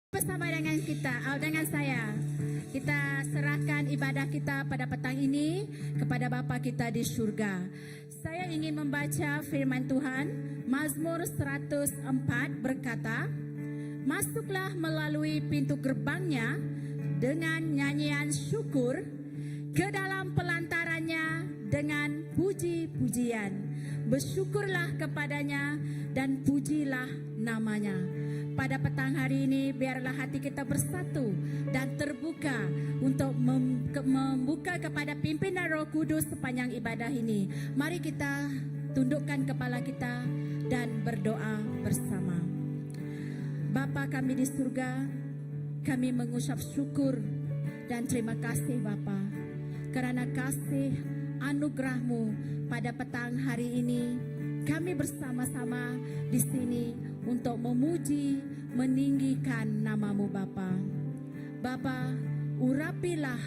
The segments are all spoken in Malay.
Bersama dengan saya, kita serahkan ibadah kita pada petang ini kepada Bapa kita di surga. Saya ingin membaca firman Tuhan, Mazmur 104 berkata, "Masuklah melalui pintu gerbangnya dengan nyanyian syukur, ke dalam pelantarannya dengan puji-pujian. Bersyukurlah kepadanya dan pujilah namanya." Pada petang hari ini biarlah hati kita bersatu dan terbuka untuk membuka kepada pimpinan Roh Kudus sepanjang ibadah ini. Mari kita tundukkan kepala kita dan berdoa bersama. Bapa kami di surga, kami mengucap syukur dan terima kasih Bapa, kerana kasih anugerah-Mu pada petang hari ini. Kami bersama-sama di sini untuk memuji, meninggikan nama-Mu Bapa. Bapa, urapilah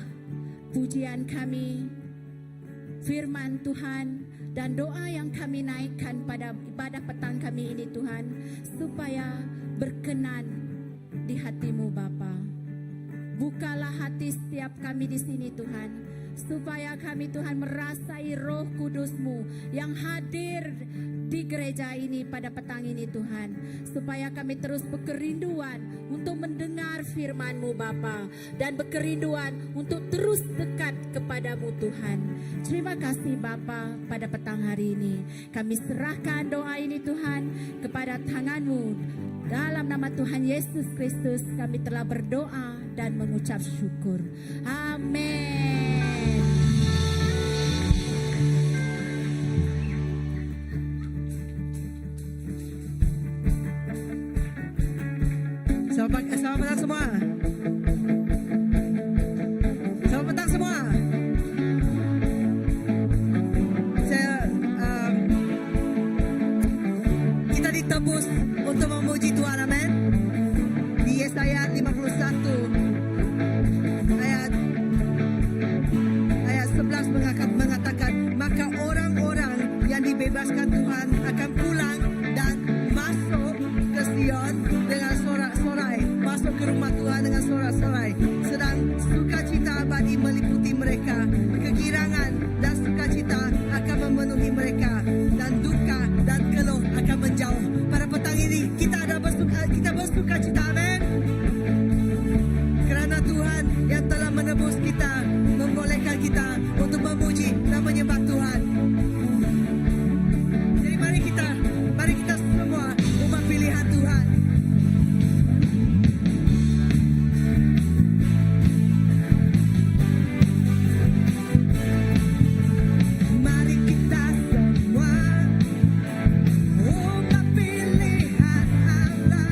pujian kami, firman Tuhan, dan doa yang kami naikkan pada ibadah petang kami ini Tuhan, supaya berkenan di hati-Mu Bapa. Bukalah hati setiap kami di sini Tuhan, supaya kami Tuhan merasai Roh Kudus-Mu yang hadir di gereja ini pada petang ini Tuhan, supaya kami terus berkerinduan untuk mendengar firman-Mu Bapa, dan berkerinduan untuk terus dekat kepadamu Tuhan. Terima kasih Bapa, pada petang hari ini kami serahkan doa ini Tuhan kepada tangan-Mu. Dalam nama Tuhan Yesus Kristus kami telah berdoa dan mengucap syukur. Amin. Selamat petang semua. Selamat petang semua. Kita ditebus untuk memuji Tuhan, amin. Di Yesaya 51 ayat 11 mengatakan, maka orang-orang yang dibebaskan Tuhan akan pulang dan masuk ke Sion dengan sorak-sorai, masuk ke rumah Tuhan dengan sorak-sorai. Sedang sukacita abadi meliputi mereka, kegirangan dan sukacita akan memenuhi mereka, dan duka dan keluh akan menjauh. Pada petang ini kita bersukacita, amin. Kerana Tuhan yang telah menebus kita, membolehkan kita untuk memuji dan menyembah Tuhan. Jadi mari kita semua umat pilihan Tuhan. Mari kita semua umat pilihan Allah,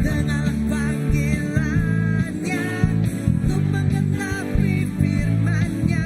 dengarlah panggilannya untuk menggenapi firman-Nya.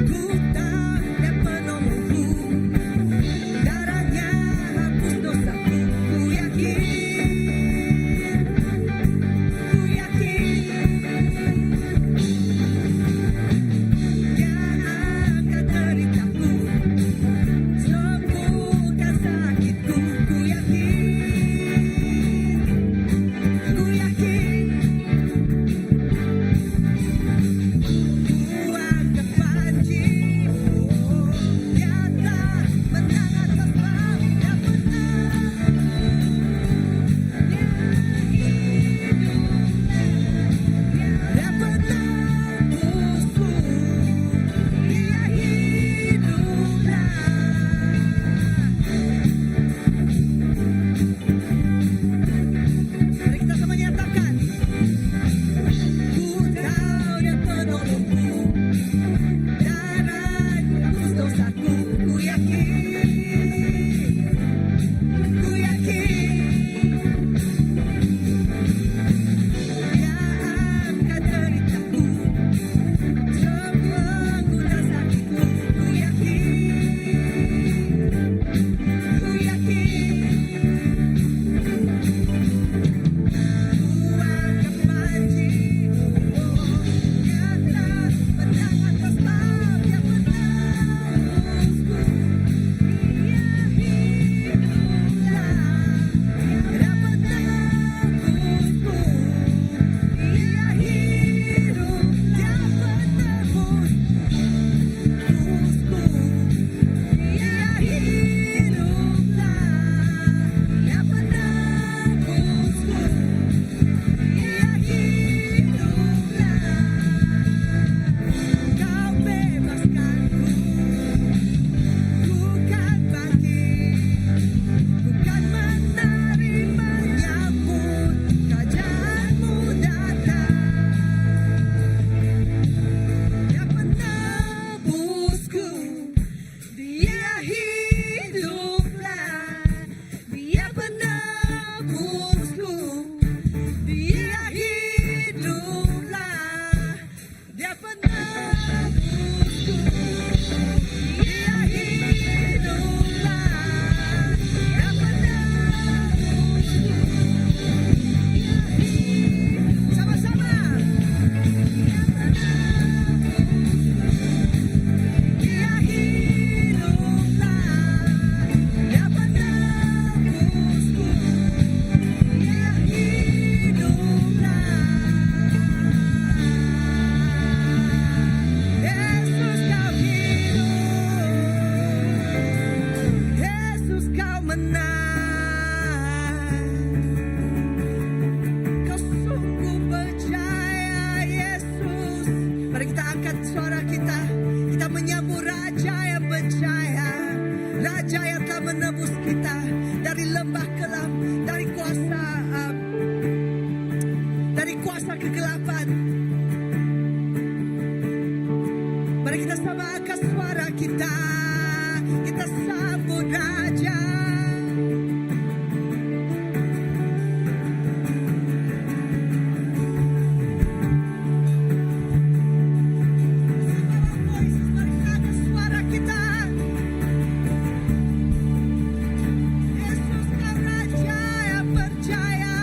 Ku tahu Dia penolongku, darahnya hapus dosaku. Ku yakin Dia angkat deritaku, sembuhkan sakitku. Ku yakin Ku angkat panjimu, Dia tak menang atas maut. Dia penebusku, Dia hiduplah. Mari kita sama nyatakan. Ku tahu Dia penolongku, darahnya hapus dosaku. Ku yakin Dia angkat deritaku, sembuhkan sakitku. Ku yakin Ku angkat panjimu, Dia tak menang atas maut. Dia penebusku, Dia hiduplah. Dia penebusku, Dia hidup. Dia penebusku, Dia hiduplah. Dia penebusku, Dia hiduplah. Kau bebaskanku, ku kan bangkit, ku kan menerimanya pun kerajaanmu datang. Dia penebusku, Dia hiduplah. Dia penebusku, Dia hiduplah. Dia penebusku, Dia hiduplah. Dia penebusku. Sama-sama. Dia hiduplah. Dia penebusku, Dia hiduplah. Yesus kau hidup, Yesus kau menang. Kau sungguh berjaya Yesus. Mari kita angkat suara kita, kita menyambut Raja yang berjaya, Raja yang telah menebus kita dari lembah kelam, dari kuasa kegelapan. Mari kita sama angkat suara kita, kita sambut Raja. Mari kita angkat suara kita. Yesus kau Raja yang berjaya.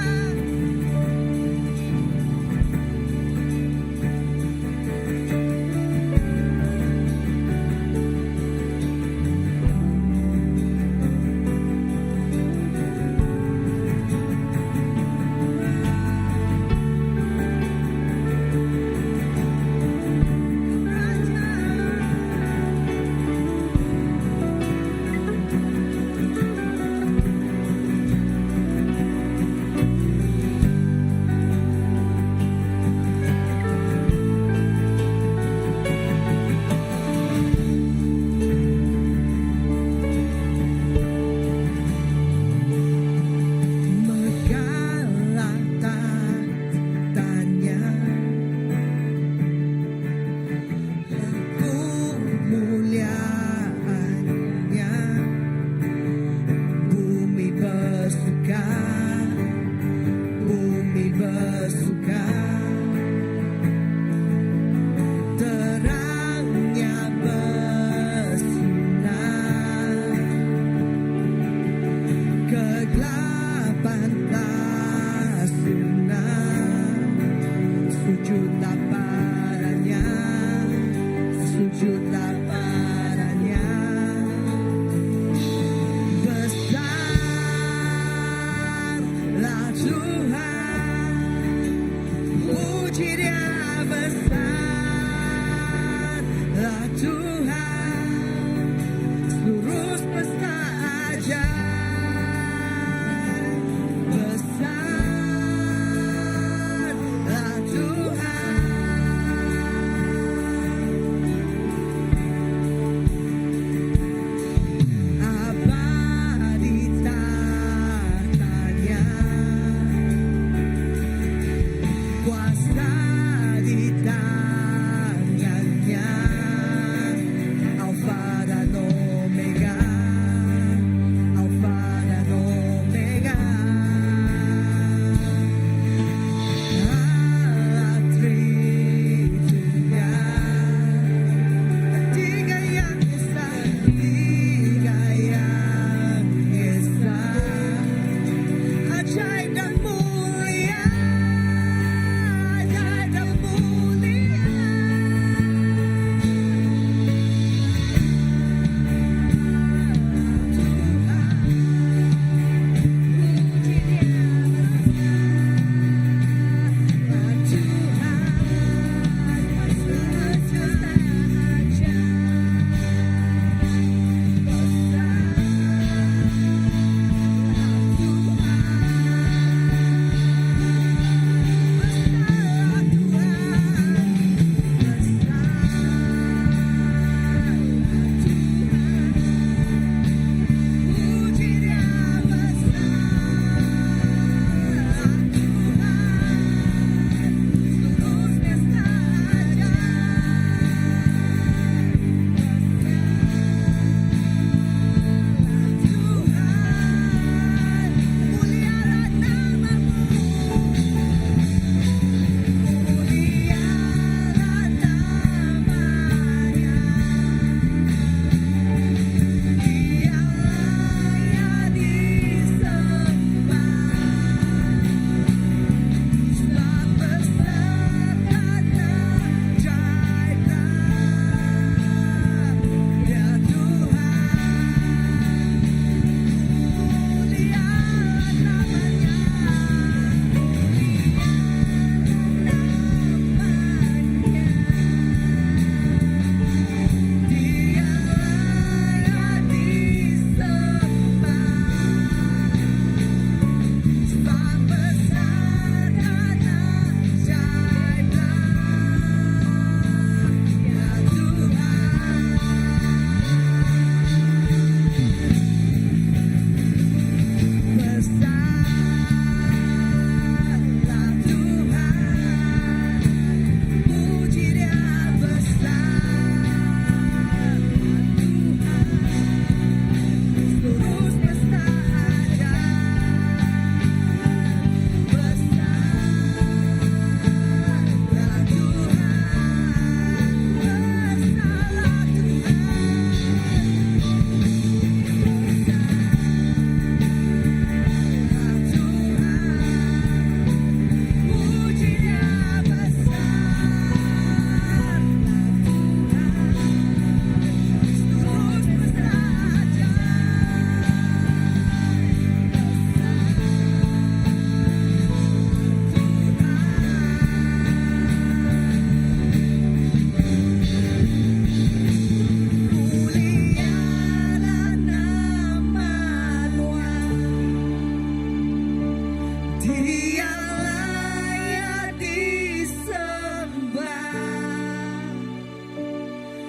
Dia layak disembah,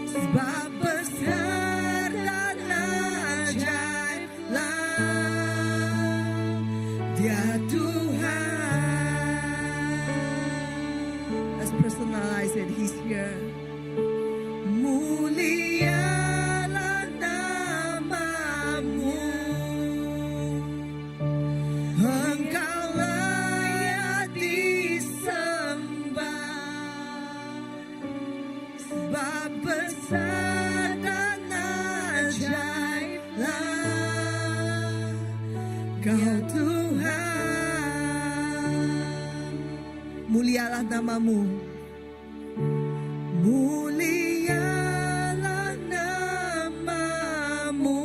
sebab besar dan ajaiblah Dia Tuhan. Let's personalize it. He's here. Mulialah namamu, Engkau layak disembah, sebab besar dan ajaiblah Kau Tuhan. Mulialah namamu, mulialah namamu,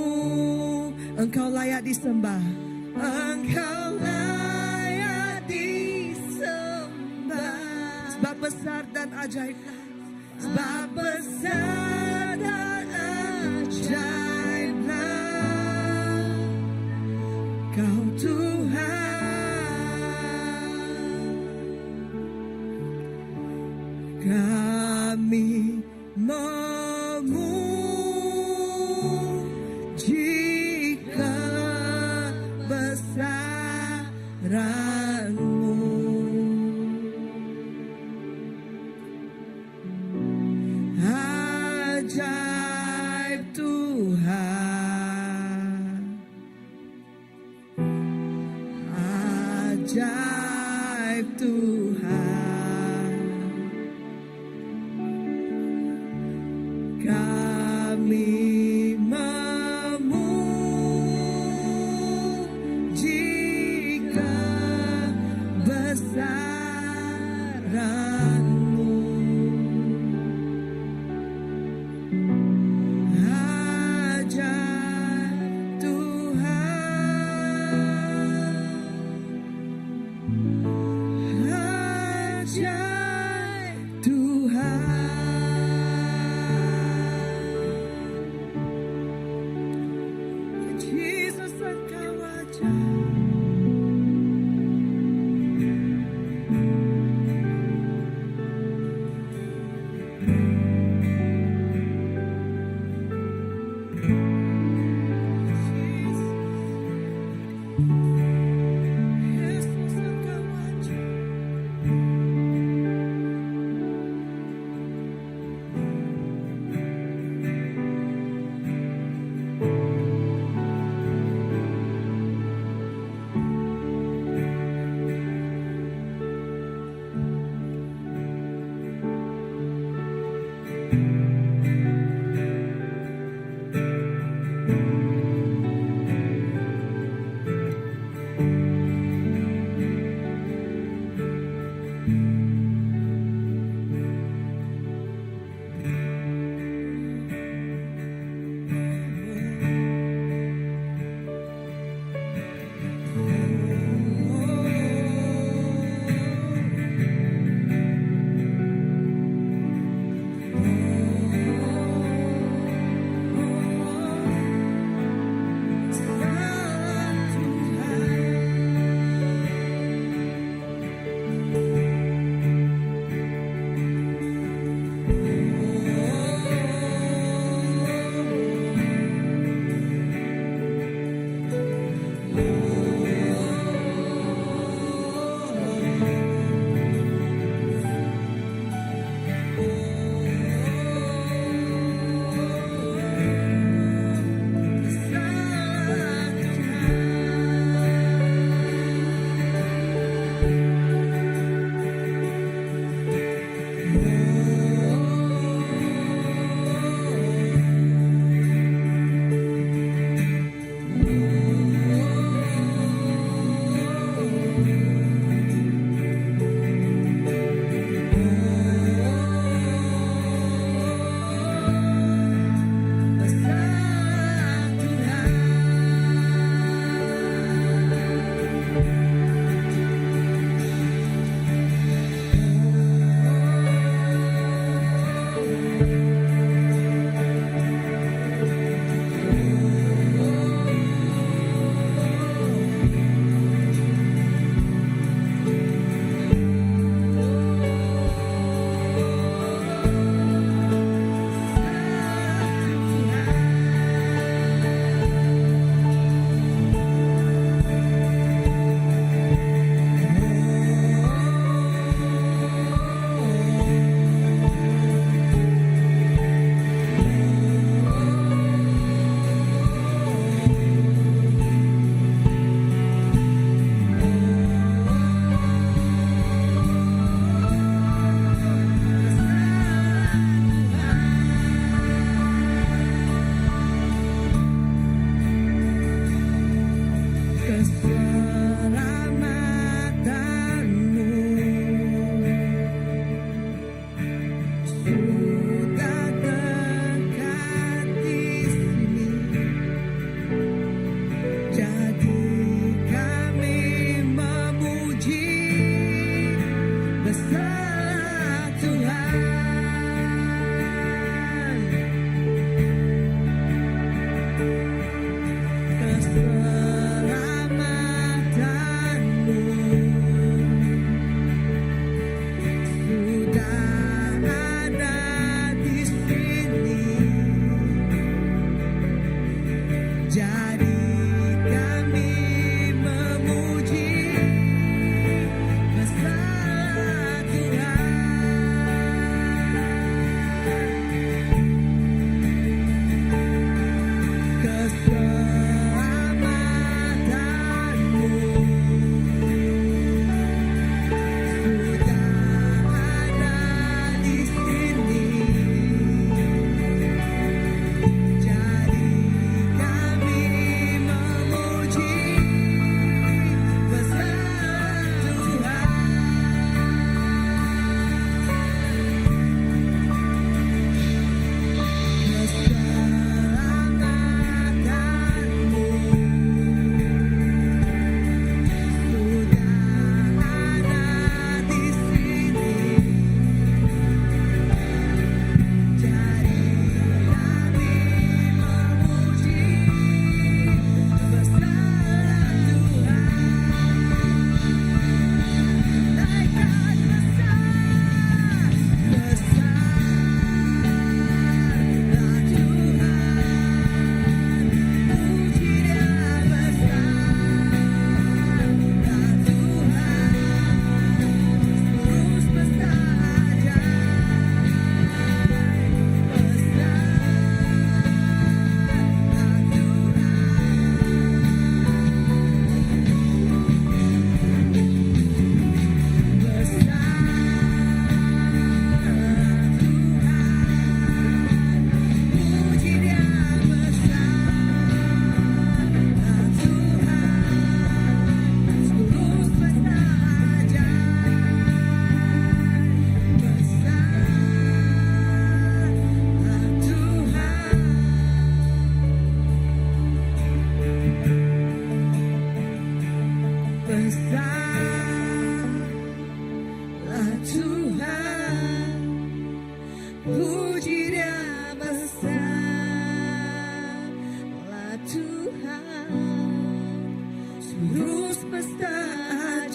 Engkau layak disembah, Engkau layak disembah, sebab besar dan ajaiblah, sebab besar dan ajaiblah Kau Tuhan. Kami memuji kebesaran-Mu. Ajaib Tuhan, ajaib Tuhan. Kami memuji kebesaran-Mu. Ajaib Tuhan, ajaib Tuhan. Yesus Engkau ajaib.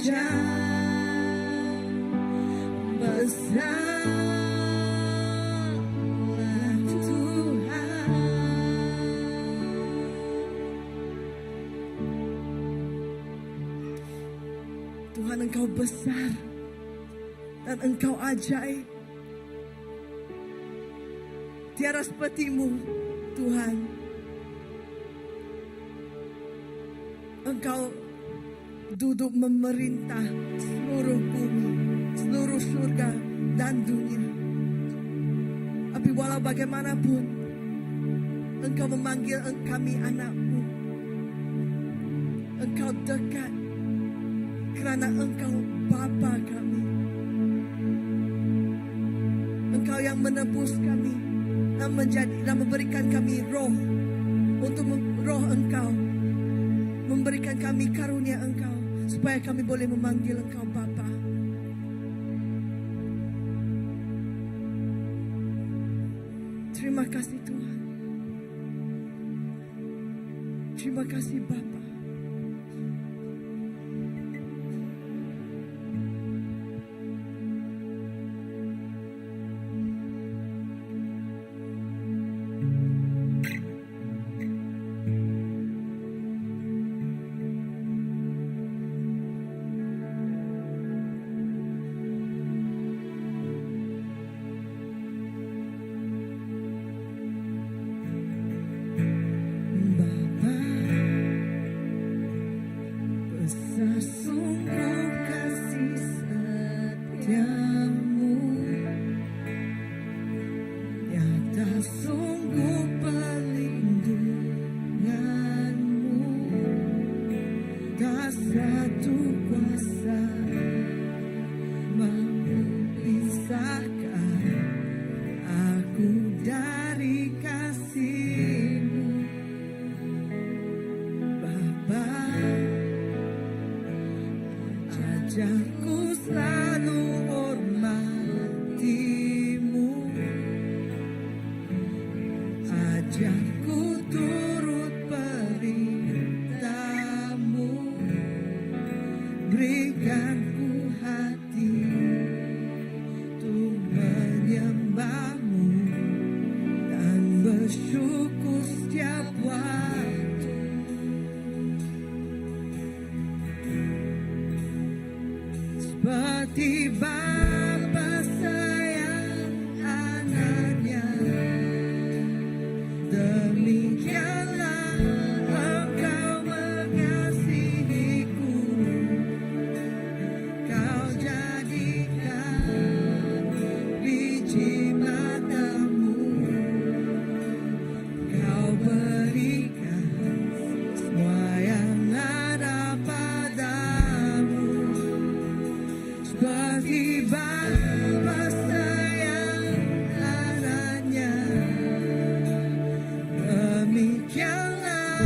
besarlah Tuhan. Tuhan, Engkau besar dan Engkau ajaib. Tiada sepertimu, Tuhan. Engkau duduk memerintah seluruh bumi, seluruh surga dan dunia. Tapi walau bagaimanapun, Engkau memanggil kami anak-Mu. Engkau dekat karena Engkau Bapa kami. Engkau yang menebus kami dan memberikan kami roh untuk roh Engkau, memberikan kami karunia Engkau supaya kami boleh memanggil Engkau Bapa. Terima kasih Tuhan. Terima kasih Bapa. Besar sungguh kasih setiamu, nyata sungguh perlindunganmu. Tak satu kuasa mampu pisahkan aku dari kasih-Mu, Bapa. Ajarku selalu hormati-Mu, ajarku turut perintah-Mu, berikan ku hati untuk menyembah-Mu dan bersyukur setiap waktu. Seperti Bapa sayang anaknya, demikianlah Engkau mengasihiku. Kau jadikan biji mata-Mu, Kau berikan semua yang ada padamu. Seperti Bapa sayang anaknya, demikianlah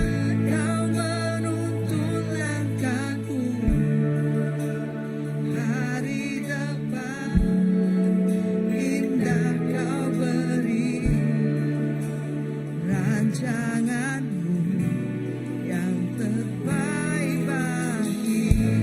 Kau menuntun langkahku. Hari depan indah Kau beri, rancangan-Mu yang terbaik bagiku.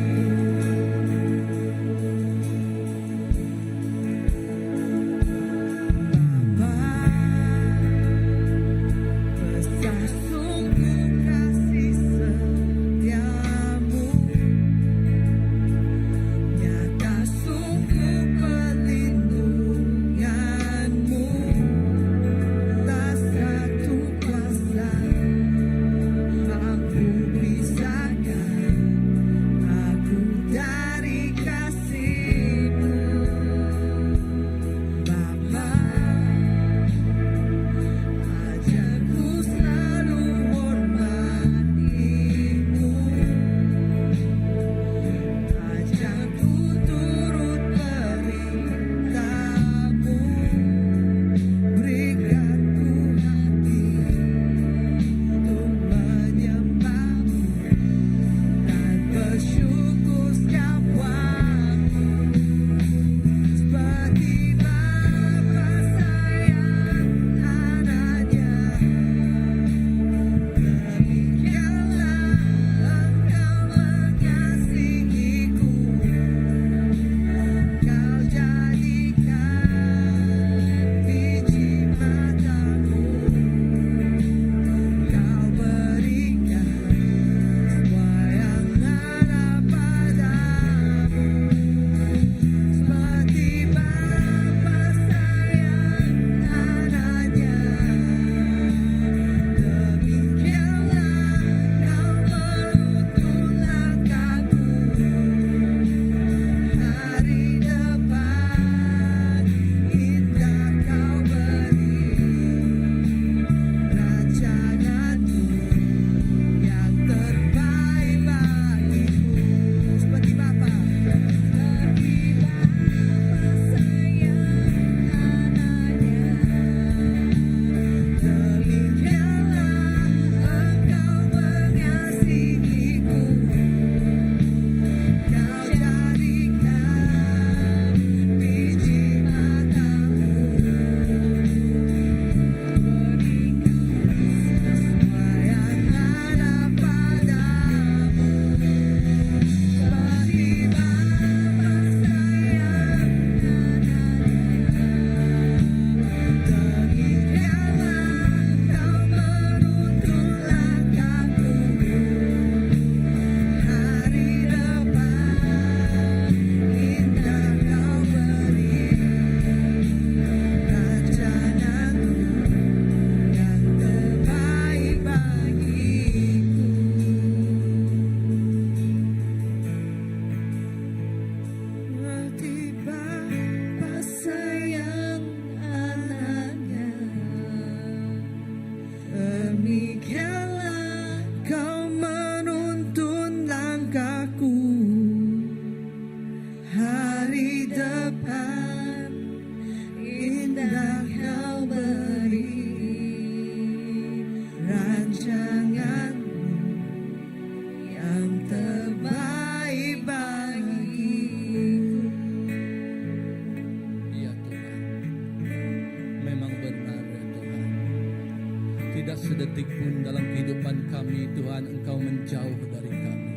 detik pun dalam kehidupan kami, Tuhan, Engkau menjauh dari kami.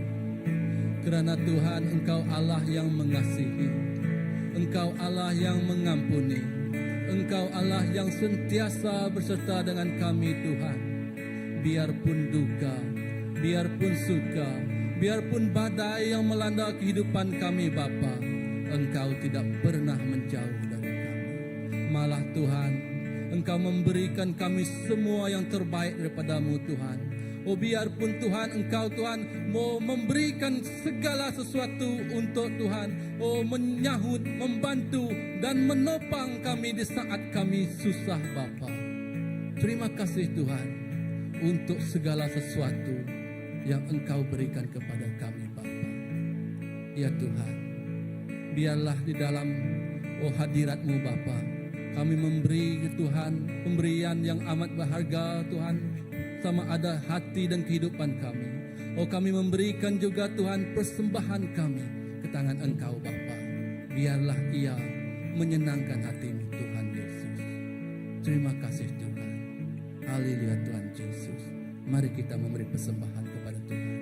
Kerana Tuhan, Engkau Allah yang mengasihi, Engkau Allah yang mengampuni, Engkau Allah yang sentiasa beserta dengan kami, Tuhan. Biarpun duka, biarpun suka, biarpun badai yang melanda kehidupan kami, Bapa, Engkau tidak pernah menjauh dari kami. Malah Tuhan, Engkau memberikan kami semua yang terbaik daripada-Mu, Tuhan. Oh, biarpun Tuhan, Engkau Tuhan mau memberikan segala sesuatu untuk Tuhan, oh, menyahut, membantu dan menopang kami di saat kami susah, Bapa. Terima kasih Tuhan untuk segala sesuatu yang Engkau berikan kepada kami, Bapa. Ya Tuhan, biarlah di dalam hadirat-Mu, Bapa, kami memberi Tuhan pemberian yang amat berharga, Tuhan, sama ada hati dan kehidupan kami. Oh, kami memberikan juga Tuhan persembahan kami ke tangan Engkau, Bapa. Biarlah ia menyenangkan hati-Mu, Tuhan Yesus. Terima kasih Tuhan. Haleluya Tuhan Yesus. Mari kita memberi persembahan kepada Tuhan.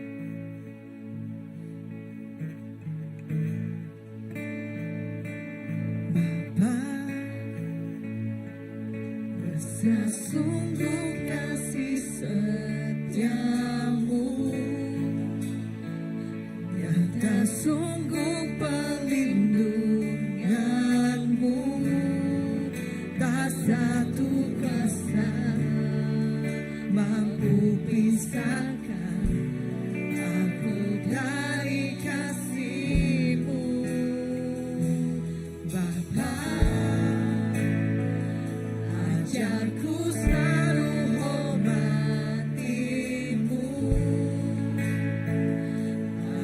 Sesungguh kasih setiamu, nyata sungguh perlindunganmu, tak satu kuasa mampu pisahkan aku dari kasih-Mu, Bapa. Ajarku selalu hormati-Mu,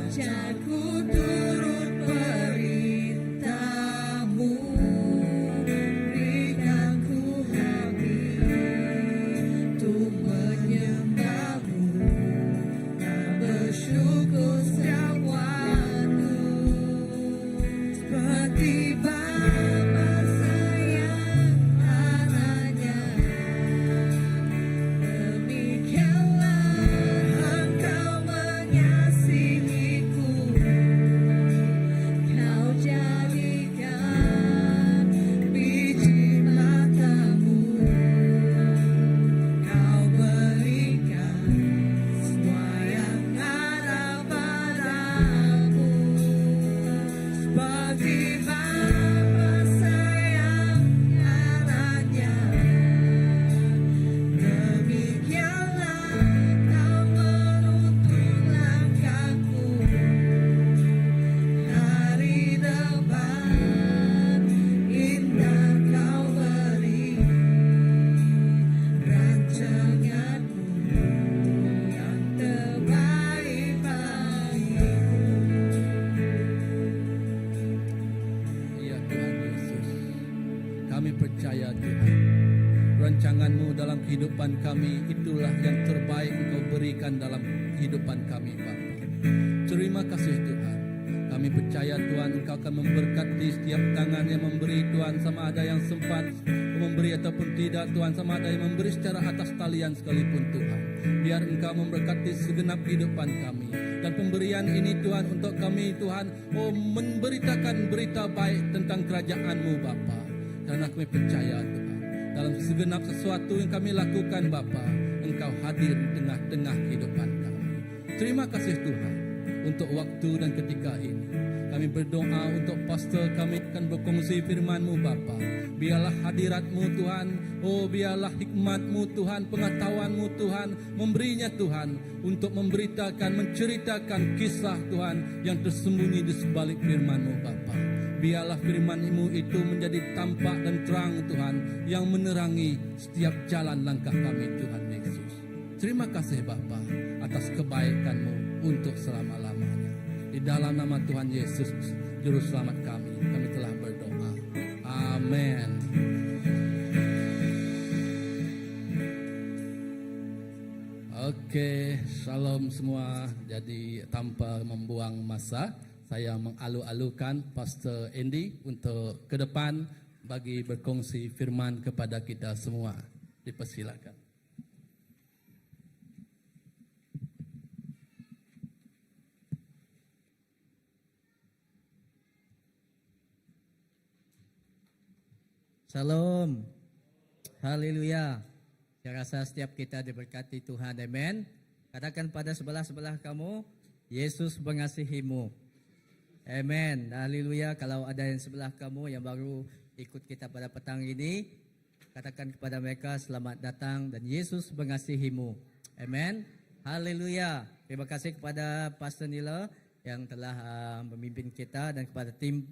ajarku turut perintah-Mu, berikan ku hati untuk menyembah-Mu dan bersyukur setiap waktu, seperti Bapa sayang anaknya, demikianlah Engkau mengasihiku. Kau jadikan biji matamu, Kau berikan semua yang ada padamu, seperti Bapa sayang anaknya, demikianlah Kau menuntun langkahku hari depan. Indah Kau beri rancangan-Mu yang terbaik bagiku. Ya Tuhan Yesus, kami percaya Tuhan, rancangan-Mu dalam kehidupan kami itulah yang terbaik Engkau berikan dalam kehidupan kami, Bapa. Terima kasih Tuhan. Kami percaya Tuhan Engkau akan memberkati setiap tangan yang memberi, Tuhan, sama ada yang sempat memberi ataupun tidak, Tuhan, sama ada yang memberi secara atas talian sekalipun, Tuhan. Biar Engkau memberkati segenap kehidupan kami. Dan pemberian ini Tuhan untuk kami, Tuhan, memberitakan berita baik tentang kerajaan-Mu, Bapa. Karena kami percaya Tuhan, dalam segenap sesuatu yang kami lakukan, Bapa, Engkau hadir di tengah-tengah kehidupan kami. Terima kasih Tuhan untuk waktu dan ketika ini. Kami berdoa untuk pastor kami akan berkongsi firman-Mu, Bapa. Biarlah hadirat-Mu Tuhan, oh biarlah hikmat-Mu Tuhan, pengetahuan-Mu Tuhan, memberinya Tuhan untuk memberitakan, menceritakan kisah Tuhan yang tersembunyi di sebalik firman-Mu, Bapa. Biarlah firman-Mu itu menjadi tampak dan terang Tuhan, yang menerangi setiap jalan langkah kami, Tuhan Yesus. Terima kasih Bapa atas kebaikan-Mu untuk selama-lamanya. Di dalam nama Tuhan Yesus, Juru Selamat kami telah berdoa. Amin. Oke, shalom semua. Jadi tanpa membuang masa, saya mengalu-alukan Pastor Andy untuk ke depan bagi berkongsi firman kepada kita semua. Dipersilakan. Shalom. Haleluya. Saya rasa setiap kita diberkati Tuhan. Amen. Katakan pada sebelah-sebelah kamu, Yesus mengasihimu. Amen. Haleluya. Kalau ada yang sebelah kamu yang baru ikut kita pada petang ini, katakan kepada mereka selamat datang dan Yesus mengasihimu. Amen. Haleluya. Terima kasih kepada Pastor Nila yang telah memimpin kita dan kepada tim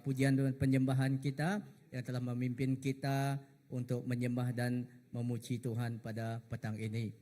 pujian dan penyembahan kita yang telah memimpin kita untuk menyembah dan memuji Tuhan pada petang ini.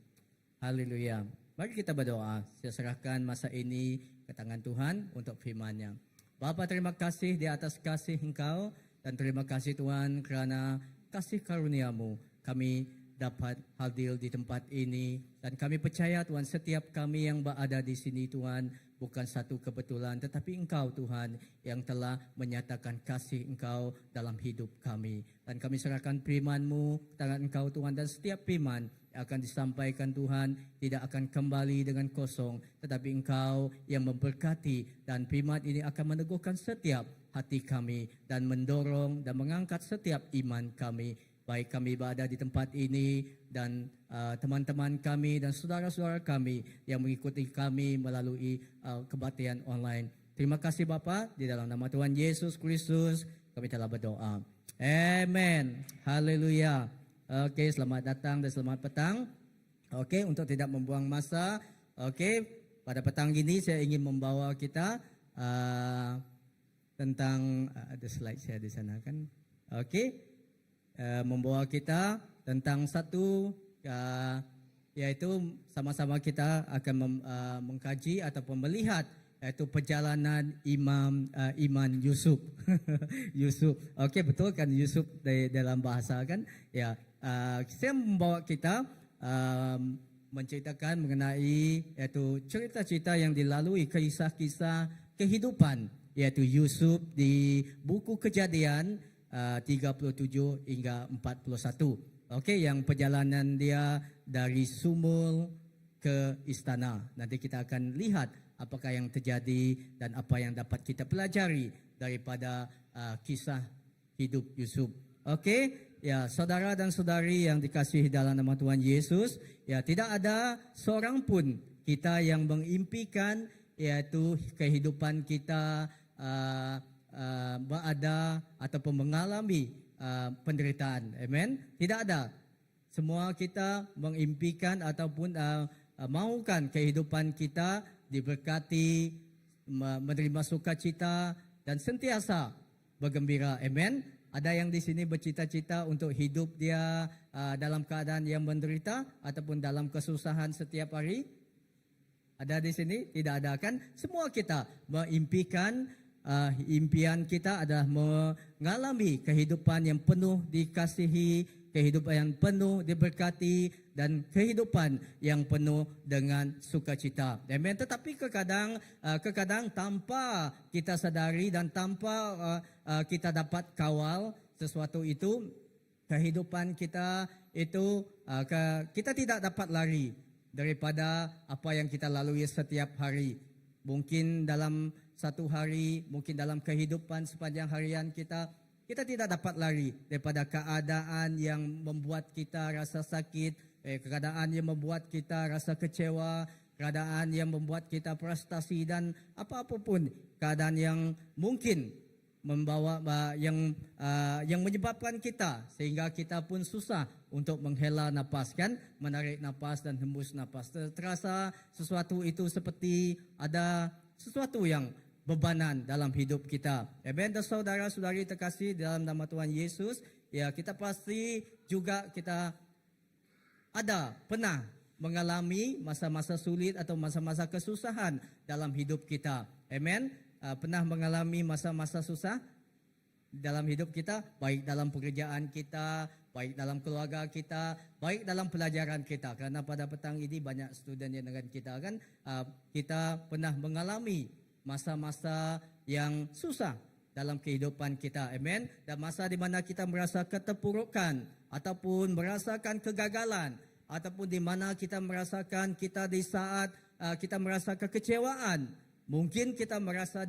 Haleluya. Mari kita berdoa. Saya serahkan masa ini ke tangan Tuhan untuk firman-Nya. Bapa, terima kasih di atas kasih Engkau dan terima kasih Tuhan kerana kasih karunia-Mu. Kami dapat hadir di tempat ini dan kami percaya Tuhan setiap kami yang berada di sini Tuhan bukan satu kebetulan tetapi Engkau Tuhan yang telah menyatakan kasih Engkau dalam hidup kami dan kami serahkan firman-Mu ke tangan Engkau Tuhan dan setiap firman yang akan disampaikan Tuhan tidak akan kembali dengan kosong tetapi Engkau yang memberkati dan firman ini akan meneguhkan setiap hati kami dan mendorong dan mengangkat setiap iman kami. Baik kami berada di tempat ini dan teman-teman kami dan saudara-saudara kami yang mengikuti kami melalui kebaktian online. Terima kasih Bapa, di dalam nama Tuhan Yesus Kristus kami telah berdoa. Amen. Haleluya. Okey, selamat datang dan selamat petang. Okey, untuk tidak membuang masa, okey, pada petang ini saya ingin membawa kita tentang ada slide saya di sana kan. Okey. Membawa kita tentang satu iaitu sama-sama kita akan mengkaji ataupun melihat iaitu perjalanan Iman Yusuf. Yusuf. Okey, betul kan Yusuf dalam bahasa kan? Ya, saya membawa kita menceritakan mengenai iaitu cerita-cerita yang dilalui kisah-kisah kehidupan iaitu Yusuf di buku Kejadian 37 hingga 41. Okey, yang perjalanan dia dari sumur ke istana. Nanti kita akan lihat apakah yang terjadi dan apa yang dapat kita pelajari daripada kisah hidup Yusuf. Okey, ya saudara dan saudari yang dikasihi dalam nama Tuhan Yesus, ya tidak ada seorang pun kita yang mengimpikan iaitu kehidupan kita berada ataupun mengalami penderitaan. Amen. Tidak ada. Semua kita mengimpikan ataupun mahukan kehidupan kita diberkati, menerima sukacita dan sentiasa bergembira. Amen. Ada yang di sini bercita-cita untuk hidup dia dalam keadaan yang menderita ataupun dalam kesusahan setiap hari? Ada di sini? Tidak ada kan? Semua kita mengimpikan impian kita adalah mengalami kehidupan yang penuh dikasihi, kehidupan yang penuh diberkati dan kehidupan yang penuh dengan sukacita. Amen. Tetapi kadang tanpa kita sadari dan tanpa kita dapat kawal sesuatu itu, kehidupan kita itu kita tidak dapat lari daripada apa yang kita lalui setiap hari. Mungkin dalam satu hari, mungkin dalam kehidupan sepanjang harian kita tidak dapat lari daripada keadaan yang membuat kita rasa sakit, keadaan yang membuat kita rasa kecewa, keadaan yang membuat kita frustasi dan apa-apa pun keadaan yang mungkin membawa yang menyebabkan kita sehingga kita pun susah untuk menghela napas kan, menarik napas dan hembus napas. Terasa sesuatu itu seperti ada sesuatu yang bebanan dalam hidup kita. Amen. Dan saudara-saudari terkasih dalam nama Tuhan Yesus, ya kita pasti juga kita pernah mengalami masa-masa sulit atau masa-masa kesusahan dalam hidup kita. Amen. Pernah mengalami masa-masa susah dalam hidup kita, baik dalam pekerjaan kita, baik dalam keluarga kita, baik dalam pelajaran kita. Kerana pada petang ini banyak student yang dengan kita kan, kita pernah mengalami masa-masa yang susah dalam kehidupan kita. Amen. Dan masa di mana kita merasa keterpurukan ataupun merasakan kegagalan ataupun di mana kita merasakan kita di saat kita merasa kekecewaan. Mungkin kita merasa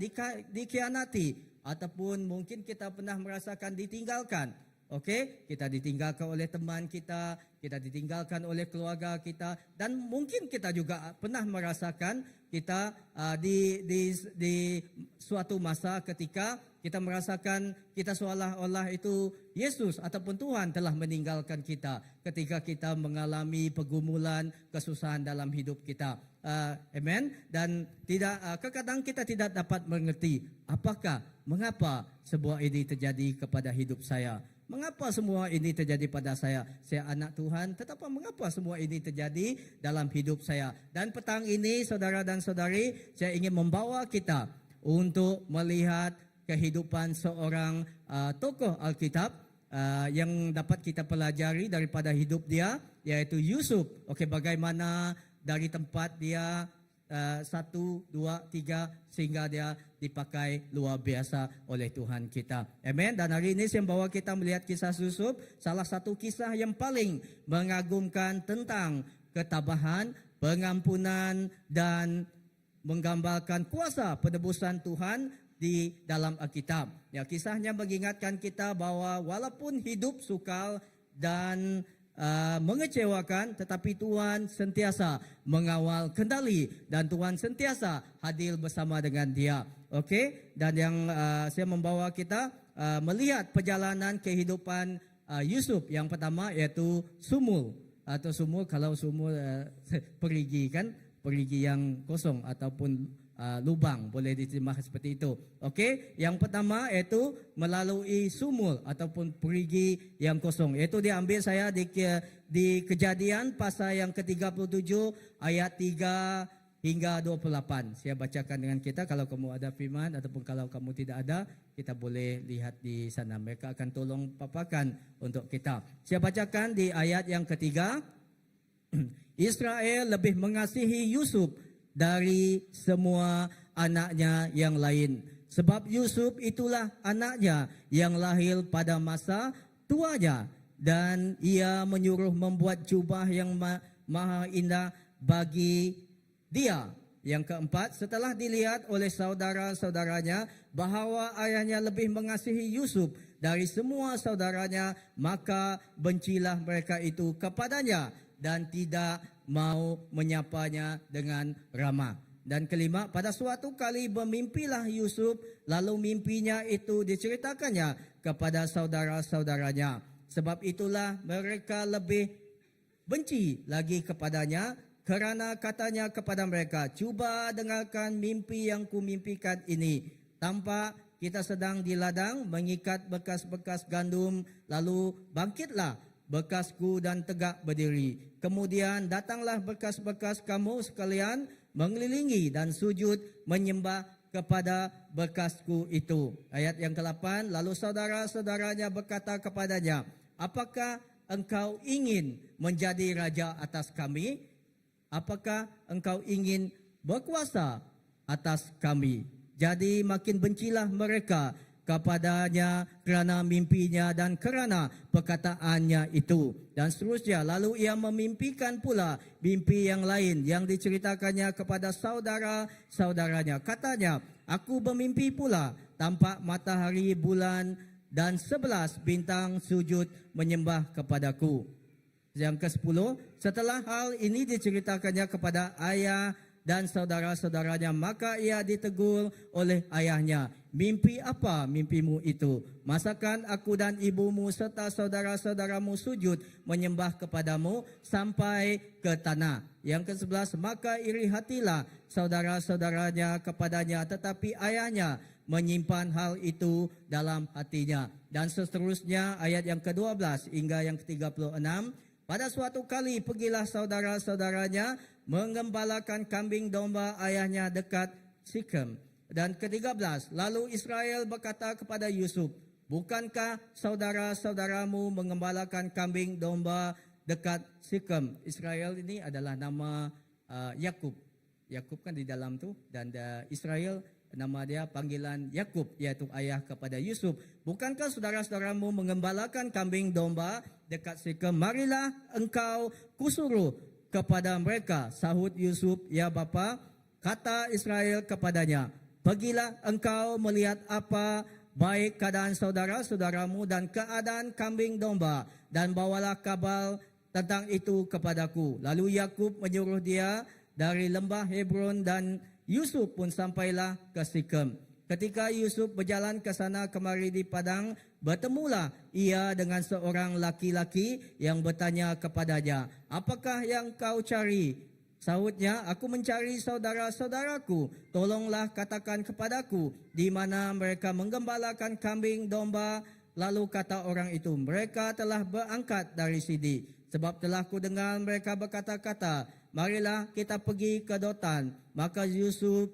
dikhianati ataupun mungkin kita pernah merasakan ditinggalkan Okey, kita ditinggalkan oleh teman kita ditinggalkan oleh keluarga kita, dan mungkin kita juga pernah merasakan kita di suatu masa ketika kita merasakan kita seolah-olah itu Yesus ataupun Tuhan telah meninggalkan kita ketika kita mengalami pergumulan, kesusahan dalam hidup kita. Amen. Dan kadang kita tidak dapat mengerti mengapa sebuah ini terjadi kepada hidup saya. Mengapa semua ini terjadi pada saya? Saya anak Tuhan, tetapi mengapa semua ini terjadi dalam hidup saya? Dan petang ini, saudara dan saudari, saya ingin membawa kita untuk melihat kehidupan seorang tokoh Alkitab yang dapat kita pelajari daripada hidup dia, yaitu Yusuf. Okey, bagaimana dari tempat dia 1, 2, 3 sehingga dia dipakai luar biasa oleh Tuhan kita. Amen. Dan hari ini saya membawa kita melihat kisah Yusuf, salah satu kisah yang paling mengagumkan tentang ketabahan, pengampunan dan menggambarkan kuasa penebusan Tuhan di dalam Alkitab. Ya, kisahnya mengingatkan kita bahwa walaupun hidup sukar dan mengecewakan, tetapi Tuhan sentiasa mengawal kendali dan Tuhan sentiasa hadir bersama dengan dia. Okey, dan yang saya membawa kita melihat perjalanan kehidupan Yusuf. Yang pertama iaitu sumur atau sumur, kalau sumur perigi kan, perigi yang kosong ataupun lubang, boleh diterjemah seperti itu. Okey, yang pertama iaitu melalui sumur ataupun perigi yang kosong. Iaitu diambil saya di Kejadian pasal yang ke-37 ayat 3 hingga 28. Saya bacakan dengan kita. Kalau kamu ada firman ataupun kalau kamu tidak ada, kita boleh lihat di sana. Mereka akan tolong paparkan untuk kita. Saya bacakan di ayat yang ketiga. Israel lebih mengasihi Yusuf dari semua anaknya yang lain. Sebab Yusuf itulah anaknya yang lahir pada masa tuanya, dan ia menyuruh membuat jubah yang maha indah bagi dia. Yang keempat, setelah dilihat oleh saudara-saudaranya bahawa ayahnya lebih mengasihi Yusuf dari semua saudaranya, maka bencilah mereka itu kepadanya dan tidak mau menyapanya dengan ramah. Dan kelima, pada suatu kali bermimpilah Yusuf, lalu mimpinya itu diceritakannya kepada saudara-saudaranya. Sebab itulah mereka lebih benci lagi kepadanya, kerana katanya kepada mereka, "Cuba dengarkan mimpi yang kumimpikan ini. Tampak kita sedang di ladang mengikat bekas-bekas gandum, lalu bangkitlah bekasku dan tegak berdiri. Kemudian datanglah bekas-bekas kamu sekalian mengelilingi dan sujud menyembah kepada bekasku itu." Ayat yang ke-8, lalu saudara-saudaranya berkata kepadanya, "Apakah engkau ingin menjadi raja atas kami? Apakah engkau ingin berkuasa atas kami?" Jadi makin bencilah mereka kepadanya kerana mimpinya dan kerana perkataannya itu. Dan seterusnya, lalu ia memimpikan pula mimpi yang lain yang diceritakannya kepada saudara-saudaranya. Katanya, "Aku bermimpi pula, tampak matahari, bulan dan 11 bintang sujud menyembah kepadaku." Yang ke-10, setelah hal ini diceritakannya kepada ayah dan saudara-saudaranya, maka ia ditegur oleh ayahnya, "Mimpi apa mimpimu itu? Masakan aku dan ibumu serta saudara-saudaramu sujud menyembah kepadamu sampai ke tanah?" Yang ke-11, maka iri hatilah saudara-saudaranya kepadanya, tetapi ayahnya menyimpan hal itu dalam hatinya. Dan seterusnya, ayat yang ke-12 hingga yang ke-36. Pada suatu kali pergilah saudara-saudaranya mengembalakan kambing domba ayahnya dekat Sikem. Dan ke-13, lalu Israel berkata kepada Yusuf, "Bukankah saudara-saudaramu mengembalakan kambing domba dekat Sikem?" Israel ini adalah nama Yakub. Yakub kan di dalam tu, dan Israel nama dia panggilan Yakub, iaitu ayah kepada Yusuf. "Bukankah saudara-saudaramu mengembalakan kambing domba dekat Sikem? Marilah engkau kusuruh kepada mereka." Sahut Yusuf, "Ya bapa." Kata Israel kepadanya, "Pergilah engkau melihat apa baik keadaan saudara-saudaramu dan keadaan kambing domba, dan bawalah kabar tentang itu kepadaku. Lalu Yakub menyuruh dia dari lembah Hebron, dan Yusuf pun sampailah ke Sikem. Ketika Yusuf berjalan ke sana kemari di padang, bertemulah ia dengan seorang laki-laki yang bertanya kepadanya, "Apakah yang kau cari?" Sahutnya, "Aku mencari saudara-saudaraku. Tolonglah katakan kepadaku di mana mereka menggembalakan kambing domba." Lalu kata orang itu, "Mereka telah berangkat dari sini. Sebab telah ku dengar mereka berkata-kata, marilah kita pergi ke Dotan." Maka Yusuf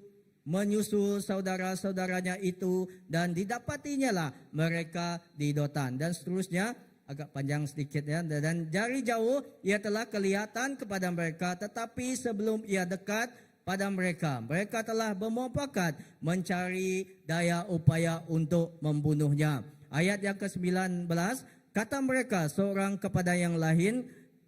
menyusul saudara-saudaranya itu, dan didapatinya lah mereka di Dotan. Dan seterusnya, agak panjang sedikit ya. Dan dari jauh ia telah kelihatan kepada mereka, tetapi sebelum ia dekat pada mereka, mereka telah bermufakat mencari daya upaya untuk membunuhnya. Ayat yang ke-19, kata mereka seorang kepada yang lain,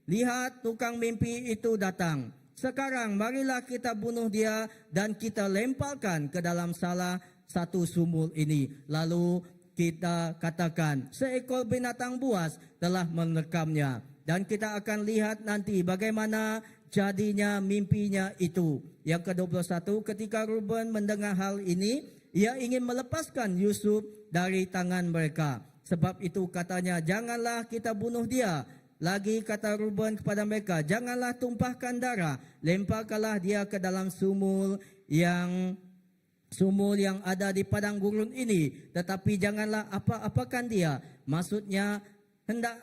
"Lihat, tukang mimpi itu datang. Sekarang marilah kita bunuh dia dan kita lemparkan ke dalam salah satu sumur ini. Lalu kita katakan, seekor binatang buas telah menekamnya. Dan kita akan lihat nanti bagaimana jadinya mimpinya itu." Yang ke-21, ketika Ruben mendengar hal ini, ia ingin melepaskan Yusuf dari tangan mereka. Sebab itu katanya, "Janganlah kita bunuh dia." Lagi kata Ruben kepada mereka, "Janganlah tumpahkan darah, lemparkanlah dia ke dalam sumur yang ada di padang gurun ini, tetapi janganlah apa-apakan dia." Maksudnya hendak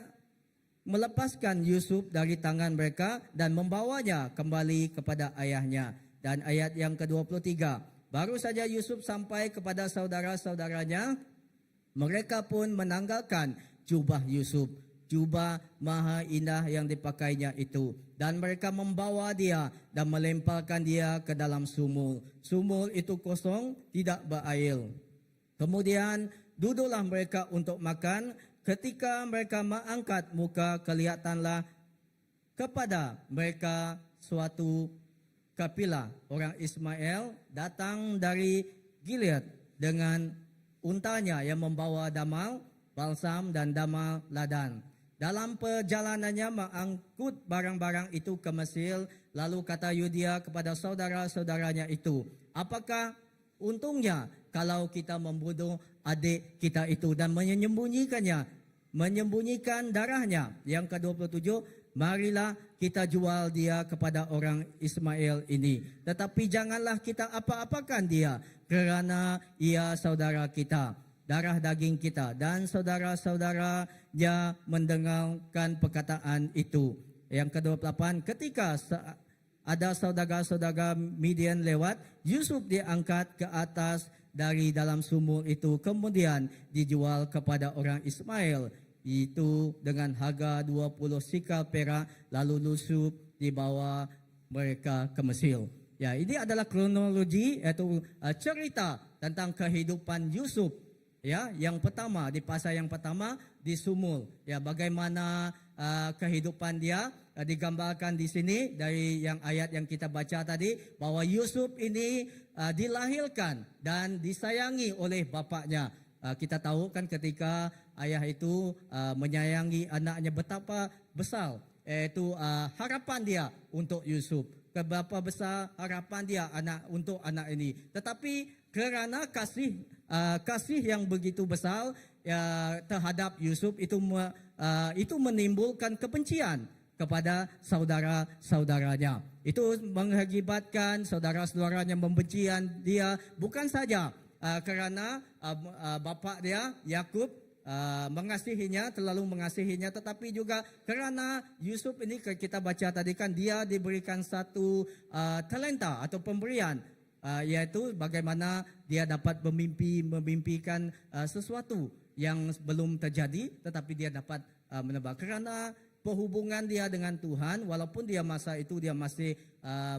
melepaskan Yusuf dari tangan mereka dan membawanya kembali kepada ayahnya. Dan ayat yang ke-23, baru saja Yusuf sampai kepada saudara-saudaranya, mereka pun menanggalkan jubah Yusuf, jubah maha indah yang dipakainya itu, dan mereka membawa dia dan melemparkan dia ke dalam sumur. Sumur itu kosong, tidak berair. Kemudian duduklah mereka untuk makan. Ketika mereka mengangkat muka, kelihatanlah kepada mereka suatu kapilah orang Ismail datang dari Gilead dengan untanya yang membawa damal, balsam dan damal ladan. Dalam perjalanannya mengangkut barang-barang itu ke Mesir. Lalu kata Yudia kepada saudara-saudaranya itu, "Apakah untungnya kalau kita membunuh adik kita itu dan menyembunyikan darahnya?" Yang ke-27, "Marilah kita jual dia kepada orang Ismail ini. Tetapi janganlah kita apa-apakan dia, kerana ia saudara kita, darah daging kita." Dan saudara-saudaranya mendengarkan perkataan itu. Yang ke-28, ketika ada saudara-saudara Midian lewat, Yusuf diangkat ke atas dari dalam sumur itu, kemudian dijual kepada orang Ismail itu dengan harga 20 sikal perak, lalu Yusuf dibawa mereka ke Mesir. Ya, ini adalah kronologi, yaitu cerita tentang kehidupan Yusuf. Ya, yang pertama, di pasal yang pertama di sumur. Ya, bagaimana kehidupan dia digambarkan di sini dari yang ayat yang kita baca tadi, bahwa Yusuf ini dilahirkan dan disayangi oleh bapaknya. Kita tahu kan ketika ayah itu menyayangi anaknya, betapa besar yaitu harapan dia untuk Yusuf. Berapa besar harapan dia untuk anak ini. Tetapi kerana kasih yang begitu besar terhadap Yusuf itu menimbulkan kebencian kepada saudara-saudaranya. Itu mengakibatkan saudara-saudaranya membenci dia, bukan saja kerana bapa dia Yakub terlalu mengasihinya, tetapi juga kerana Yusuf ini kita baca tadi kan, dia diberikan satu talenta atau pemberian, yaitu bagaimana dia dapat memimpikan sesuatu yang belum terjadi, tetapi dia dapat menebak. Kerana perhubungan dia dengan Tuhan, walaupun dia masa itu dia masih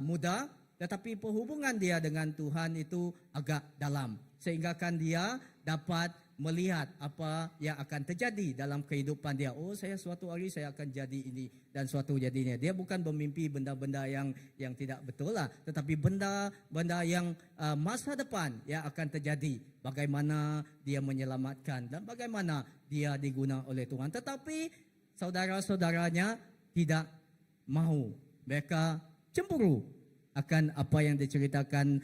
muda, tetapi perhubungan dia dengan Tuhan itu agak dalam, sehingga kan dia dapat melihat apa yang akan terjadi dalam kehidupan dia. Oh, saya suatu hari saya akan jadi ini dan suatu jadinya. Dia bukan bermimpi benda-benda yang tidak betul lah, tetapi benda-benda yang masa depan yang akan terjadi. Bagaimana dia menyelamatkan dan bagaimana dia digunakan oleh Tuhan. Tetapi saudara-saudaranya tidak mahu. Mereka cemburu akan apa yang diceritakan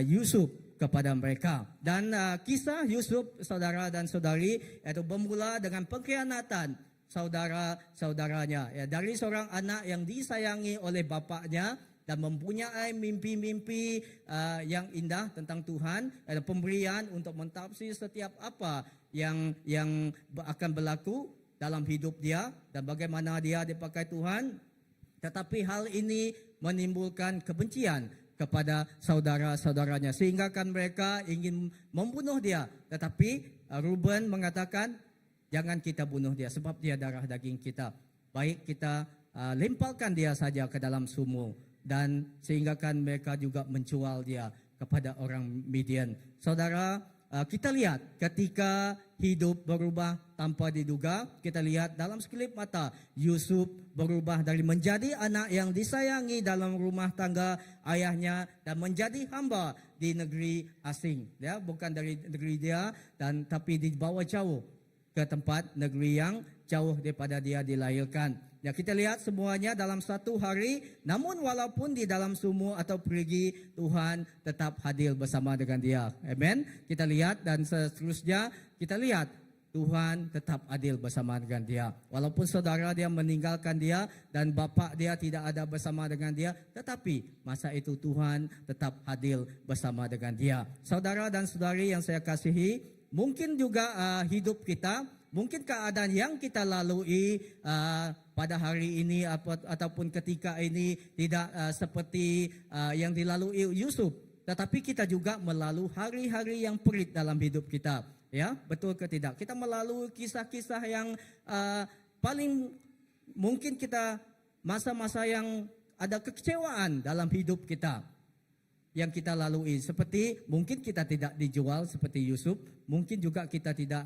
Yusuf kepada mereka. Dan kisah Yusuf, saudara dan saudari, itu bermula dengan pengkhianatan saudara-saudaranya. Ya, dari seorang anak yang disayangi oleh bapaknya dan mempunyai mimpi-mimpi yang indah tentang Tuhan, ada pemberian untuk mentafsir setiap apa yang akan berlaku dalam hidup dia dan bagaimana dia dipakai Tuhan. Tetapi hal ini menimbulkan kebencian kepada saudara-saudaranya sehingga kan mereka ingin membunuh dia. Tetapi Reuben mengatakan, jangan kita bunuh dia sebab dia darah daging kita. Baik kita lemparkan dia saja ke dalam sumur. Dan sehingga kan mereka juga menjual dia kepada orang Midian. Saudara, kita lihat ketika hidup berubah tanpa diduga, kita lihat dalam sekelip mata Yusuf berubah dari menjadi anak yang disayangi dalam rumah tangga ayahnya dan menjadi hamba di negeri asing. Ya, bukan dari negeri dia tapi dibawa jauh ke tempat negeri yang jauh daripada dia dilahirkan. Ya, kita lihat semuanya dalam satu hari, namun walaupun di dalam sumur atau perigi, Tuhan tetap hadir bersama dengan dia. Amen. Kita lihat dan seterusnya kita lihat Tuhan tetap adil bersama dengan dia. Walaupun saudara dia meninggalkan dia dan bapa dia tidak ada bersama dengan dia, tetapi masa itu Tuhan tetap adil bersama dengan dia. Saudara dan saudari yang saya kasihi, mungkin juga hidup kita, mungkin keadaan yang kita lalui pada hari ini ataupun ketika ini tidak seperti yang dilalui Yusuf. Tetapi kita juga melalui hari-hari yang perit dalam hidup kita. Ya, betul ke tidak? Kita melalui kisah-kisah yang paling mungkin kita masa-masa yang ada kekecewaan dalam hidup kita yang kita lalui. Seperti mungkin kita tidak dijual seperti Yusuf, mungkin juga kita tidak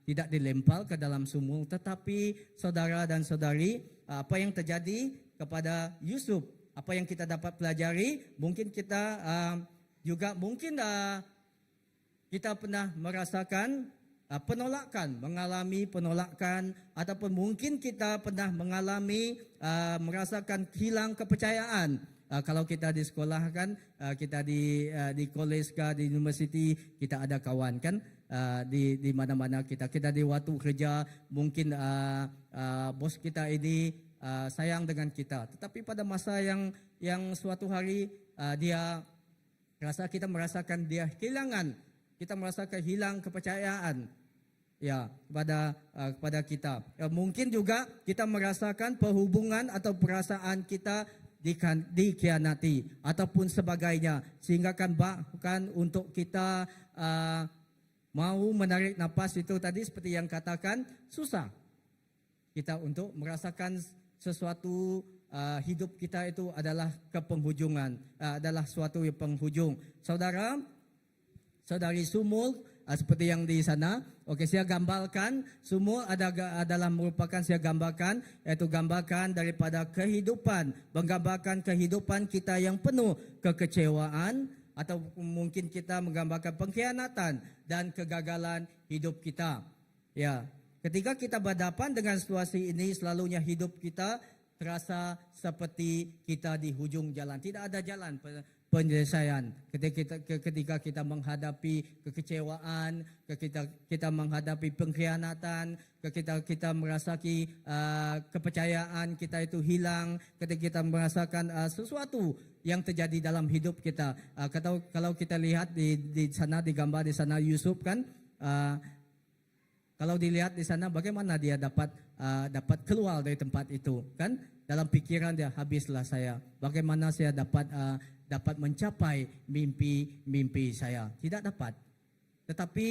dilempar ke dalam sumur. Tetapi saudara dan saudari, apa yang terjadi kepada Yusuf, apa yang kita dapat pelajari, mungkin kita juga mungkin kita pernah merasakan penolakan, mengalami penolakan, ataupun mungkin kita pernah mengalami merasakan hilang kepercayaan. Kalau kita di sekolah kan, kita di college ke, di university, kita ada kawan kan, di mana-mana kita di waktu kerja, mungkin bos kita ini sayang dengan kita. Tetapi pada masa yang suatu hari dia kita merasakan dia kehilangan, kita merasakan hilang kepercayaan ya kepada kita. Ya, mungkin juga kita merasakan perhubungan atau perasaan kita dikhianati ataupun sebagainya, sehingga kan bahkan untuk kita mau menarik napas itu tadi seperti yang katakan susah kita untuk merasakan sesuatu. Hidup kita itu adalah kepenghujungan, adalah suatu yang penghujung. Saudara, saudari, sumur seperti yang di sana. Oke, saya gambarkan sumur adalah merupakan, saya gambarkan, yaitu gambarkan daripada kehidupan, menggambarkan kehidupan kita yang penuh kekecewaan, atau mungkin kita menggambarkan pengkhianatan dan kegagalan hidup kita. Ya, ketika kita berhadapan dengan situasi ini, selalunya hidup kita terasa seperti kita di hujung jalan. Tidak ada jalan penyelesaian. Ketika kita menghadapi kekecewaan, ketika kita menghadapi pengkhianatan, ketika kita merasakan kepercayaan kita itu hilang, ketika kita merasakan sesuatu yang terjadi dalam hidup kita. Kalau kita lihat di sana, di gambar di sana Yusuf kan, kalau dilihat di sana bagaimana dia dapat keluar dari tempat itu kan, dalam pikiran dia, habislah saya, bagaimana saya dapat mencapai mimpi saya. Tidak dapat. Tetapi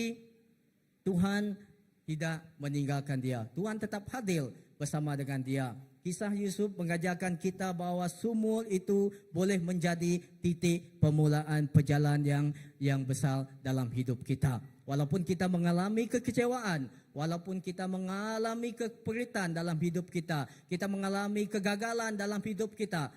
Tuhan tidak meninggalkan dia. Tuhan tetap hadir bersama dengan dia. Kisah Yusuf mengajarkan kita bahawa sumur itu boleh menjadi titik permulaan perjalanan yang besar dalam hidup kita. Walaupun kita mengalami kekecewaan, walaupun kita mengalami keperitan dalam hidup kita, kita mengalami kegagalan dalam hidup kita,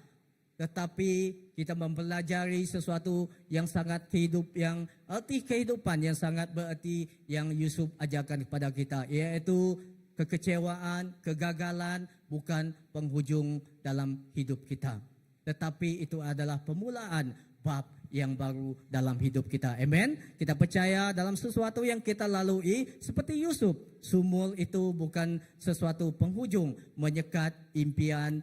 tetapi kita mempelajari sesuatu yang sangat yang arti kehidupan yang sangat berarti yang Yusuf ajarkan kepada kita, iaitu kekecewaan, kegagalan bukan penghujung dalam hidup kita, tetapi itu adalah permulaan bab yang baru dalam hidup kita. Amen. Kita percaya dalam sesuatu yang kita lalui seperti Yusuf, sumul itu bukan sesuatu penghujung menyekat impian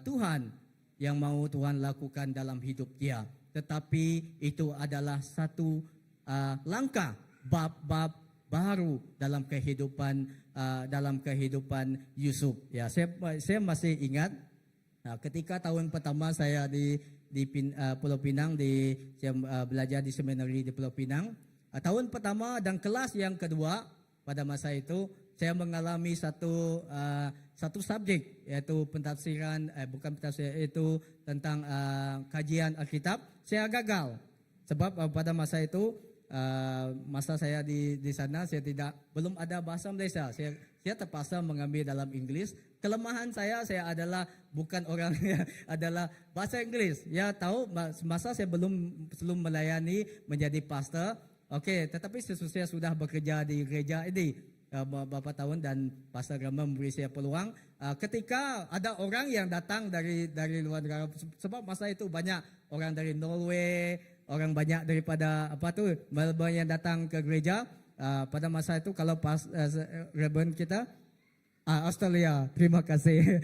Tuhan yang mau Tuhan lakukan dalam hidup dia, tetapi itu adalah satu langkah bab-bab baru dalam kehidupan Yusuf. Ya, saya masih ingat ketika tahun pertama saya di Pulau Pinang, saya belajar di seminari di Pulau Pinang. Tahun pertama dan kelas yang kedua pada masa itu saya mengalami satu subjek, yaitu pentafsiran, bukan pentafsiran, itu tentang kajian Alkitab. Saya gagal sebab pada masa itu masa saya di sana saya belum ada bahasa Malaysia. Saya terpaksa mengambil dalam Inggris. Kelemahan saya adalah bukan orang yang adalah bahasa Inggris. Ya tahu masa saya belum melayani menjadi pastor. Okey, tetapi saya sudah bekerja di gereja ini beberapa tahun dan Pastor Graham memberi saya peluang ketika ada orang yang datang dari luar negara, sebab masa itu banyak orang dari Norway, orang banyak daripada Melbourne yang datang ke gereja pada masa itu. Kalau Reverend kita Australia, terima kasih.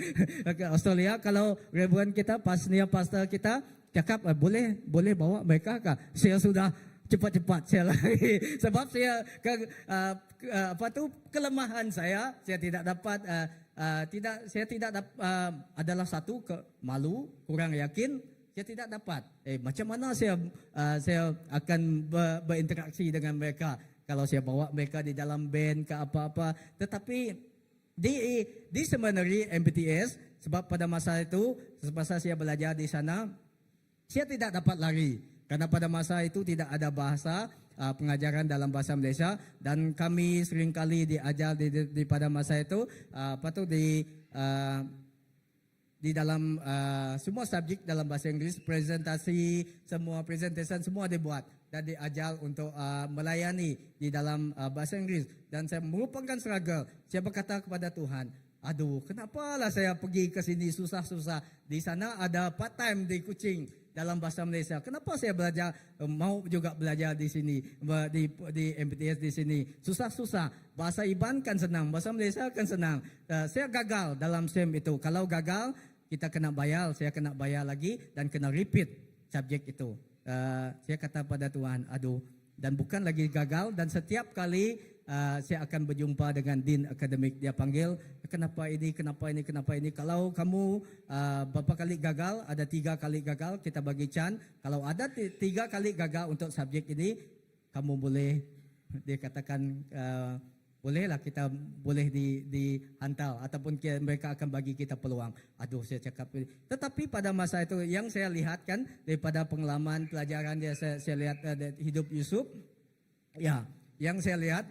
Australia, kalau Reverend kita pastor kita cakap boleh bawa mereka kah? Saya sudah cepat-cepat saya lari sebab saya kelemahan saya tidak dapat adalah satu malu, kurang yakin, saya tidak dapat macam mana saya akan berinteraksi dengan mereka kalau saya bawa mereka di dalam band ke apa-apa. Tetapi di seminari MPTS, sebab pada masa itu semasa saya belajar di sana saya tidak dapat lari. Karena pada masa itu tidak ada bahasa pengajaran dalam bahasa Malaysia, dan kami seringkali diajar di pada masa itu di dalam semua subjek dalam bahasa Inggeris, presentation semua dibuat dan diajar untuk melayani di dalam bahasa Inggeris. Dan saya merupakan struggle. Saya berkata kepada Tuhan, aduh, kenapalah saya pergi ke sini susah-susah. Di sana ada part time di Kuching dalam bahasa Malaysia. Kenapa saya mau juga belajar di sini, di MPTS di sini. Susah-susah. Bahasa Iban kan senang, bahasa Malaysia kan senang. Saya gagal dalam SEM itu. Kalau gagal, kita kena bayar, saya kena bayar lagi dan kena repeat subjek itu. Saya kata pada Tuhan, aduh, dan bukan lagi gagal, dan setiap kali saya akan berjumpa dengan Dean Akademik. Dia panggil, kenapa ini. Kalau kamu berapa kali gagal, ada 3 kali gagal, kita bagi can. Kalau ada 3 kali gagal untuk subjek ini, kamu boleh, dia katakan, bolehlah kita boleh dihantar ataupun mereka akan bagi kita peluang. Aduh, saya cakap. Tetapi pada masa itu yang saya lihat kan daripada pengalaman pelajaran dia, saya lihat hidup Yusuf, ya, yang saya lihat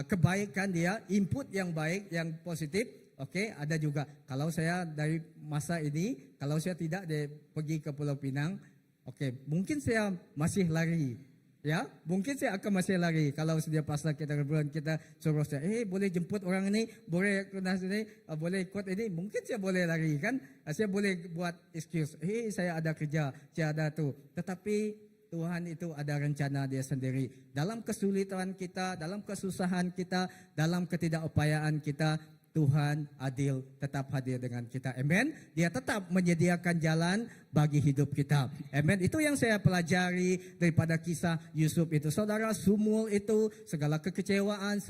kebaikan dia, input yang baik, yang positif. Okey, ada juga. Kalau saya dari masa ini, kalau saya tidak pergi ke Pulau Pinang, okey, mungkin saya masih lari. Ya, mungkin saya akan masih lari. Kalau sedia pasal kita suruh saya, boleh jemput orang ini, boleh kena sini, boleh ikut ini, mungkin saya boleh lari kan? Saya boleh buat excuse. Saya ada kerja, saya ada tu. Tetapi Tuhan itu ada rencana dia sendiri. Dalam kesulitan kita, dalam kesusahan kita, dalam ketidakupayaan kita, Tuhan adil, tetap hadir dengan kita. Amen. Dia tetap menyediakan jalan bagi hidup kita. Amen. Itu yang saya pelajari daripada kisah Yusuf itu. Saudara, sumul itu, segala kekecewaan,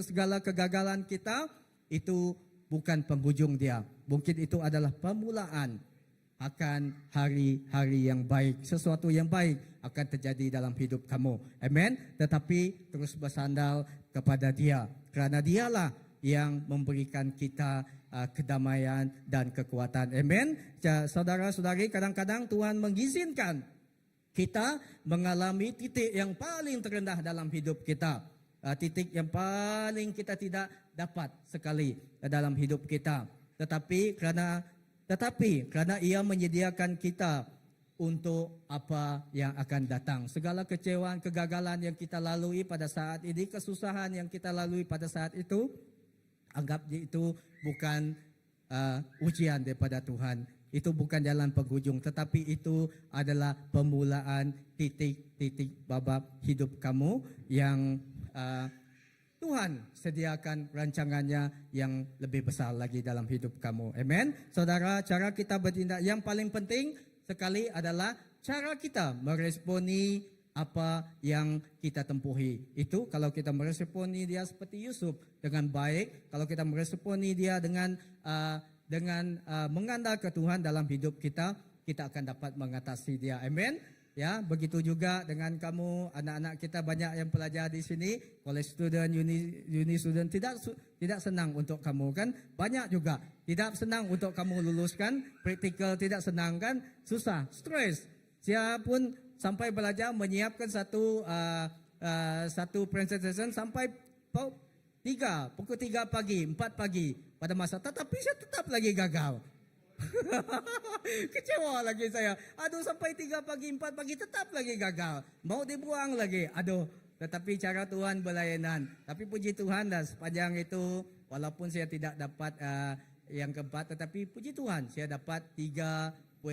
segala kegagalan kita, itu bukan penghujung dia. Mungkin itu adalah permulaan akan hari-hari yang baik. Sesuatu yang baik akan terjadi dalam hidup kamu. Amen. Tetapi terus bersandar kepada dia. Kerana dialah yang memberikan kita kedamaian dan kekuatan. Amen. Saudara-saudari, kadang-kadang Tuhan mengizinkan kita mengalami titik yang paling terendah dalam hidup kita. titik yang paling kita tidak dapat sekali dalam hidup kita. Tetapi kerana ia menyediakan kita untuk apa yang akan datang. Segala kecewaan, kegagalan yang kita lalui pada saat ini, kesusahan yang kita lalui pada saat itu, anggap itu bukan ujian daripada Tuhan. Itu bukan jalan penghujung, tetapi itu adalah permulaan titik-titik babak hidup kamu yang Tuhan sediakan rancangannya yang lebih besar lagi dalam hidup kamu. Amen. Saudara, cara kita bertindak yang paling penting sekali adalah cara kita meresponi apa yang kita tempuhi. Itu kalau kita meresponi dia seperti Yusuf dengan baik, kalau kita meresponi dia dengan mengandalkan Tuhan dalam hidup kita, kita akan dapat mengatasi dia. Amen. Ya, begitu juga dengan kamu, anak-anak kita banyak yang pelajar di sini, college student, uni student, tidak senang untuk kamu kan? Banyak juga tidak senang untuk kamu luluskan, praktikal tidak senang kan? Susah, stres. Saya pun sampai belajar menyiapkan satu presentation sampai pukul 3 pagi, 4 pagi pada masa, tetapi saya tetap lagi gagal. Kecewa lagi saya. Aduh, sampai 3 pagi, 4 pagi tetap lagi gagal. Mau dibuang lagi. Aduh, tetapi cara Tuhan berlayanan. Tapi puji Tuhan dah sepanjang itu, walaupun saya tidak dapat yang keempat, tetapi puji Tuhan saya dapat 3.5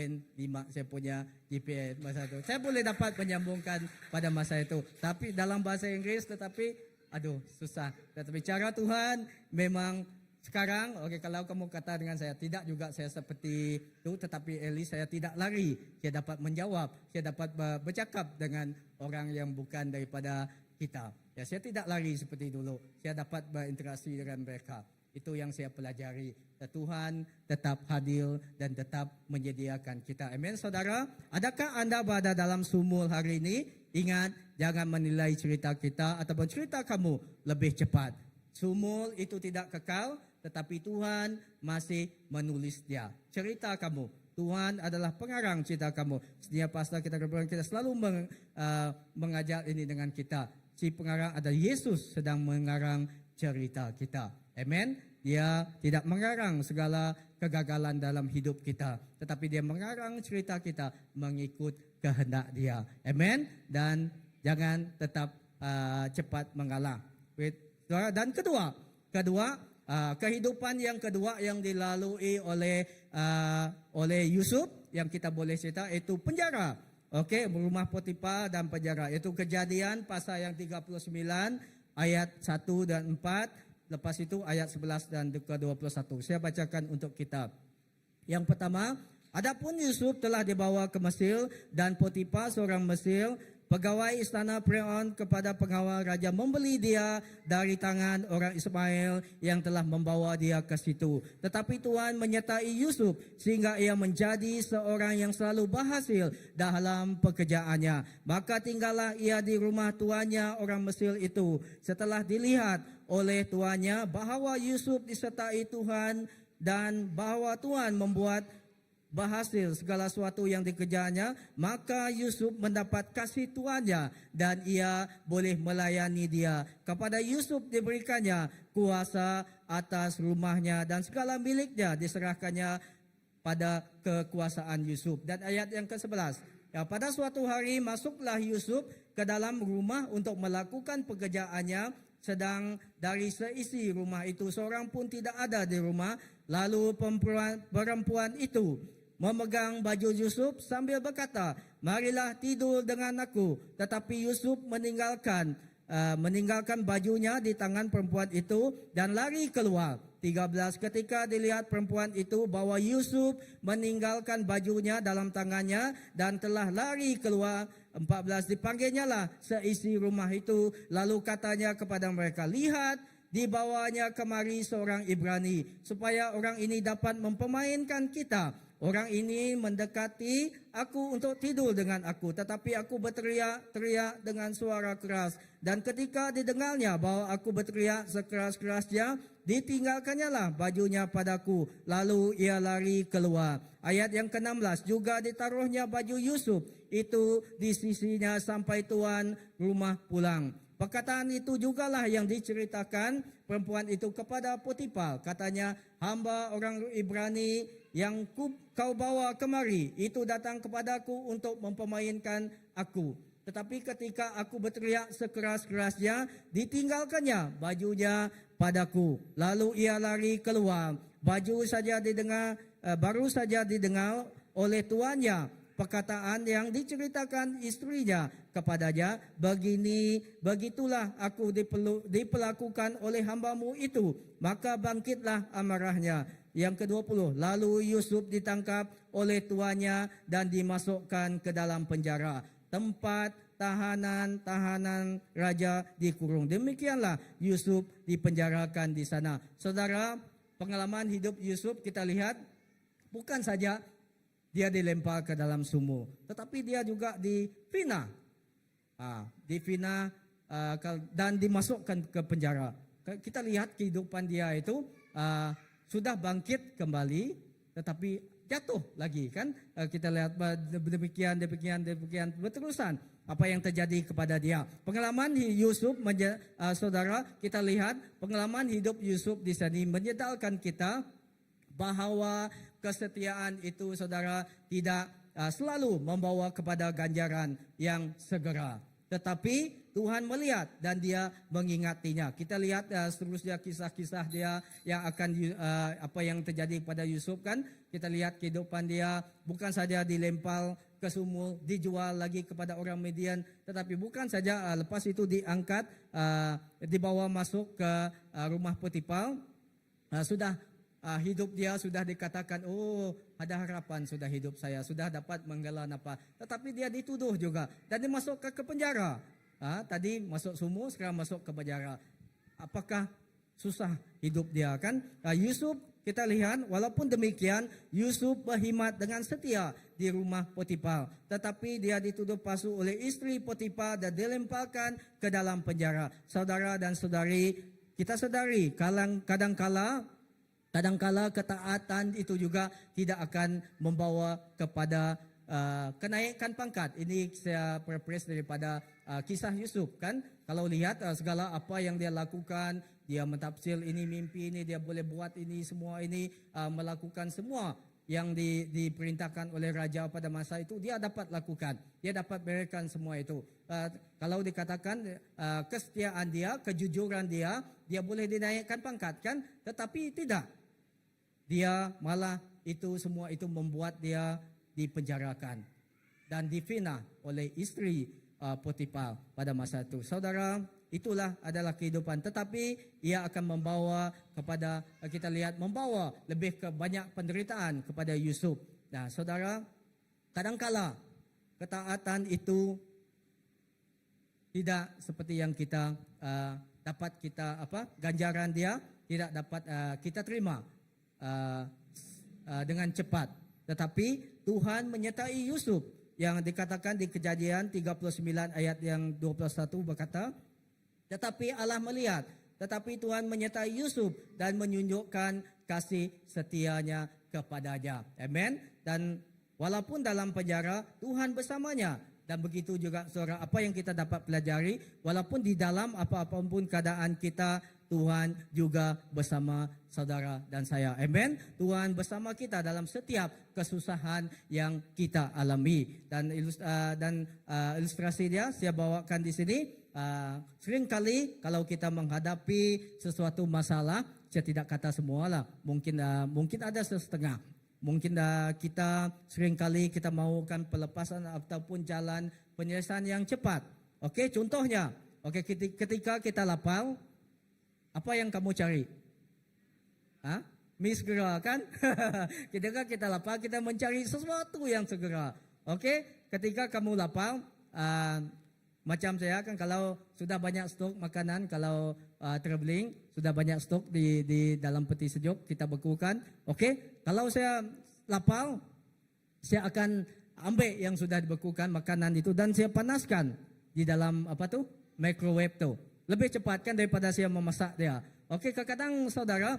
saya punya GPA masa itu. Saya boleh dapat menyambungkan pada masa itu. Tapi dalam bahasa Inggris, tetapi aduh susah. Tetapi cara Tuhan memang sekarang, kalau kamu kata dengan saya, tidak juga saya seperti itu, tetapi at least saya tidak lari. Saya dapat menjawab, saya dapat bercakap dengan orang yang bukan daripada kita. Ya, saya tidak lari seperti dulu. Saya dapat berinteraksi dengan mereka. Itu yang saya pelajari. Tuhan tetap hadir dan tetap menyediakan kita. Amin, saudara. Adakah anda berada dalam sumul hari ini? Ingat, jangan menilai cerita kita ataupun cerita kamu lebih cepat. Sumul itu tidak kekal, tetapi Tuhan masih menulis dia. Cerita kamu, Tuhan adalah pengarang cerita kamu. Setiap pastor kita selalu mengajar ini dengan kita. Si pengarang adalah Yesus sedang mengarang cerita kita. Amen. Dia tidak mengarang segala kegagalan dalam hidup kita, tetapi dia mengarang cerita kita mengikut kehendak dia. Amen. Dan jangan tetap cepat mengalah. Dan kedua, kehidupan yang kedua yang dilalui oleh Yusuf yang kita boleh cerita itu penjara. Okey, rumah Potifar dan penjara. Itu Kejadian pasal yang 39 ayat 1 dan 4. Lepas itu ayat 11 dan ke-21. Saya bacakan untuk kita. Yang pertama, adapun Yusuf telah dibawa ke Mesir dan Potifar seorang Mesir, pegawai istana Firaun kepada pengawal raja, membeli dia dari tangan orang Ismail yang telah membawa dia ke situ. Tetapi Tuhan menyertai Yusuf sehingga ia menjadi seorang yang selalu berhasil dalam pekerjaannya. Maka tinggallah ia di rumah tuannya orang Mesir itu. Setelah dilihat oleh tuannya bahawa Yusuf disertai Tuhan dan bahawa Tuhan membuat berhasil segala sesuatu yang dikerjanya, maka Yusuf mendapat kasih tuannya dan ia boleh melayani dia. Kepada Yusuf diberikannya kuasa atas rumahnya dan segala miliknya diserahkannya pada kekuasaan Yusuf. Dan ayat yang ke-11. Ya, pada suatu hari masuklah Yusuf ke dalam rumah untuk melakukan pekerjaannya, sedang dari seisi rumah itu seorang pun tidak ada di rumah. Lalu perempuan itu memegang baju Yusuf sambil berkata, marilah tidur dengan aku. Tetapi Yusuf meninggalkan bajunya di tangan perempuan itu dan lari keluar. 13. Ketika dilihat perempuan itu bahwa Yusuf meninggalkan bajunya dalam tangannya dan telah lari keluar. 14. Dipanggilnya lah seisi rumah itu, lalu katanya kepada mereka, lihat, dibawanya kemari seorang Ibrani, supaya orang ini dapat mempermainkan kita. Orang ini mendekati aku untuk tidur dengan aku, tetapi aku berteriak-teriak dengan suara keras. Dan ketika didengarnya bahwa aku berteriak sekeras-kerasnya, ditinggalkannya lah bajunya padaku, lalu ia lari keluar. Ayat yang ke-16, juga ditaruhnya baju Yusuf itu di sisinya sampai tuan rumah pulang. Perkataan itu jugalah yang diceritakan perempuan itu kepada Potifar. Katanya, hamba orang Ibrani yang kau bawa kemari itu datang kepadaku untuk mempermainkan aku. Tetapi ketika aku berteriak sekeras-kerasnya, ditinggalkannya bajunya padaku. Lalu ia lari keluar. Baru saja didengar oleh tuannya perkataan yang diceritakan istrinya kepadanya, begitulah aku diperlakukan oleh hambamu itu. Maka bangkitlah amarahnya. Yang ke-20, lalu Yusuf ditangkap oleh tuannya dan dimasukkan ke dalam penjara, tempat tahanan raja dikurung. Demikianlah Yusuf dipenjarakan di sana. Saudara, pengalaman hidup Yusuf kita lihat bukan saja dia dilempar ke dalam sumur, tetapi dia juga difina. Dan dimasukkan ke penjara. Kita lihat kehidupan dia itu sudah bangkit kembali, tetapi jatuh lagi kan. Kita lihat demikian berterusan apa yang terjadi kepada dia. Pengalaman Yusuf, saudara, kita lihat pengalaman hidup Yusuf di sini menyedarkan kita bahwa kesetiaan itu, saudara, tidak selalu membawa kepada ganjaran yang segera. Tetapi Tuhan melihat dan dia mengingatinya. Kita lihat seterusnya kisah-kisah dia yang akan apa yang terjadi pada Yusuf kan. Kita lihat kehidupan dia bukan saja dilempar ke sumur, dijual lagi kepada orang Midian. Tetapi bukan saja lepas itu diangkat, dibawa masuk ke rumah Potifar. Hidup dia sudah dikatakan, oh ada harapan sudah hidup saya, sudah dapat menggalau nafas. Tetapi dia dituduh juga dan dimasukkan ke penjara. Tadi masuk sumur, sekarang masuk ke penjara. Apakah susah hidup dia kan? Yusuf kita lihat, walaupun demikian Yusuf berkhidmat dengan setia di rumah Potifar. Tetapi dia dituduh palsu oleh istri Potifar dan dilemparkan ke dalam penjara. Saudara dan saudari, kita sadari kadang-kala ketaatan itu juga tidak akan membawa kepada kenaikan pangkat. Ini saya paraphrase daripada kisah Yusuf kan. Kalau lihat segala apa yang dia lakukan, dia mentafsir ini mimpi ini, dia boleh buat ini semua ini, melakukan semua yang diperintahkan oleh raja pada masa itu, dia dapat lakukan. Dia dapat berikan semua itu. Kalau dikatakan kesetiaan dia, kejujuran dia boleh dinaikkan pangkat kan. Tetapi tidak. Dia malah itu semua itu membuat dia dipenjarakan dan difina oleh istri Potifar pada masa itu. Saudara, itulah adalah kehidupan. Tetapi ia akan membawa kepada, kita lihat, membawa lebih ke banyak penderitaan kepada Yusuf. Nah, saudara, kadangkala ketaatan itu tidak seperti yang kita dapat ganjaran dia tidak dapat kita terima dengan cepat. Tetapi Tuhan menyertai Yusuf yang dikatakan di Kejadian 39 ayat yang 21 berkata, tetapi Allah melihat, tetapi Tuhan menyertai Yusuf dan menunjukkan kasih setianya kepadanya. Amen. Dan walaupun dalam penjara, Tuhan bersamanya. Dan begitu juga saudara, apa yang kita dapat pelajari, walaupun di dalam apa-apa pun keadaan kita, Tuhan juga bersama saudara dan saya. Amen. Tuhan bersama kita dalam setiap kesusahan yang kita alami. Dan ilustrasi dia saya bawakan di sini. Seringkali kalau kita menghadapi sesuatu masalah, saya tidak kata semua lah. Mungkin ada setengah. Mungkin kita seringkali kita maukan pelepasan ataupun jalan penyelesaian yang cepat. Oke, contohnya, ketika kita lapar, apa yang kamu cari? Mie segera kan? Ketika kita lapar, kita mencari sesuatu yang segera. Oke, ketika kamu lapar, macam saya kan kalau sudah banyak stok makanan, kalau traveling sudah banyak stok di dalam peti sejuk kita bekukan. Oke, kalau saya lapar, saya akan ambil yang sudah dibekukan makanan itu dan saya panaskan di dalam microwave tu. Lebih cepat kan daripada saya memasak dia. Oke, kadang-kadang saudara,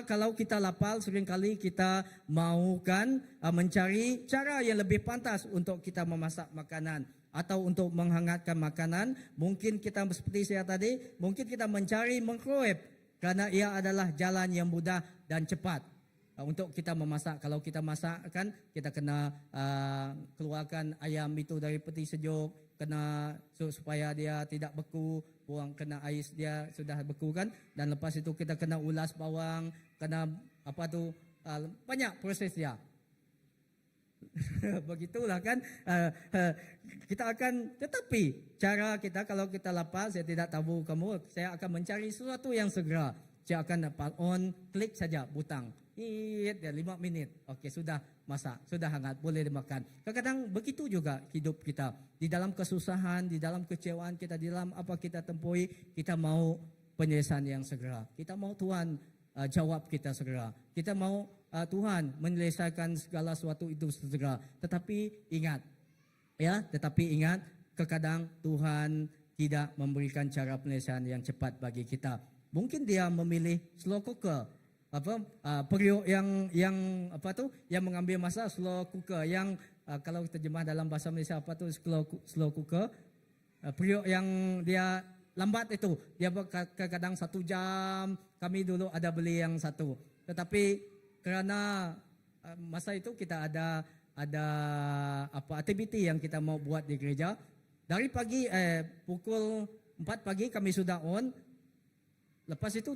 kalau kita lapar, seringkali kita mahukan mencari cara yang lebih pantas untuk kita memasak makanan. atau untuk menghangatkan makanan. Mungkin kita seperti saya tadi, mungkin kita mencari microwave kerana ia adalah jalan yang mudah dan cepat untuk kita memasak. Kalau kita masak kan, kita kena keluarkan ayam itu dari peti sejuk, kena supaya dia tidak beku, buang kena ais dia sudah beku kan, dan lepas itu kita kena ulas bawang, kena banyak proses dia. Begitulah kan, kita akan, tetapi cara kita kalau kita lapar, saya tidak tahu kamu, saya akan mencari sesuatu yang segera. Saya akan dapat on, klik saja butang. Ya 5 minit. Okey, sudah masak, sudah hangat, boleh dimakan. Kadang-kadang begitu juga hidup kita. Di dalam kesusahan, di dalam kecewaan kita, di dalam apa kita tempuhi, kita mau penyelesaian yang segera. Kita mau Tuhan jawab kita segera. Kita mau Tuhan menyelesaikan segala sesuatu itu segera. Tetapi ingat, kadang-kadang Tuhan tidak memberikan cara penyelesaian yang cepat bagi kita. Mungkin dia memilih slow cooker, periuk yang mengambil masa, slow cooker yang kalau terjemah dalam bahasa Malaysia slow cooker, periuk yang dia lambat itu, dia kadang 1 jam. Kami dulu ada beli yang 1, tetapi kerana masa itu kita ada aktiviti yang kita mau buat di gereja. Dari pagi pukul 4 pagi kami sudah on. Lepas itu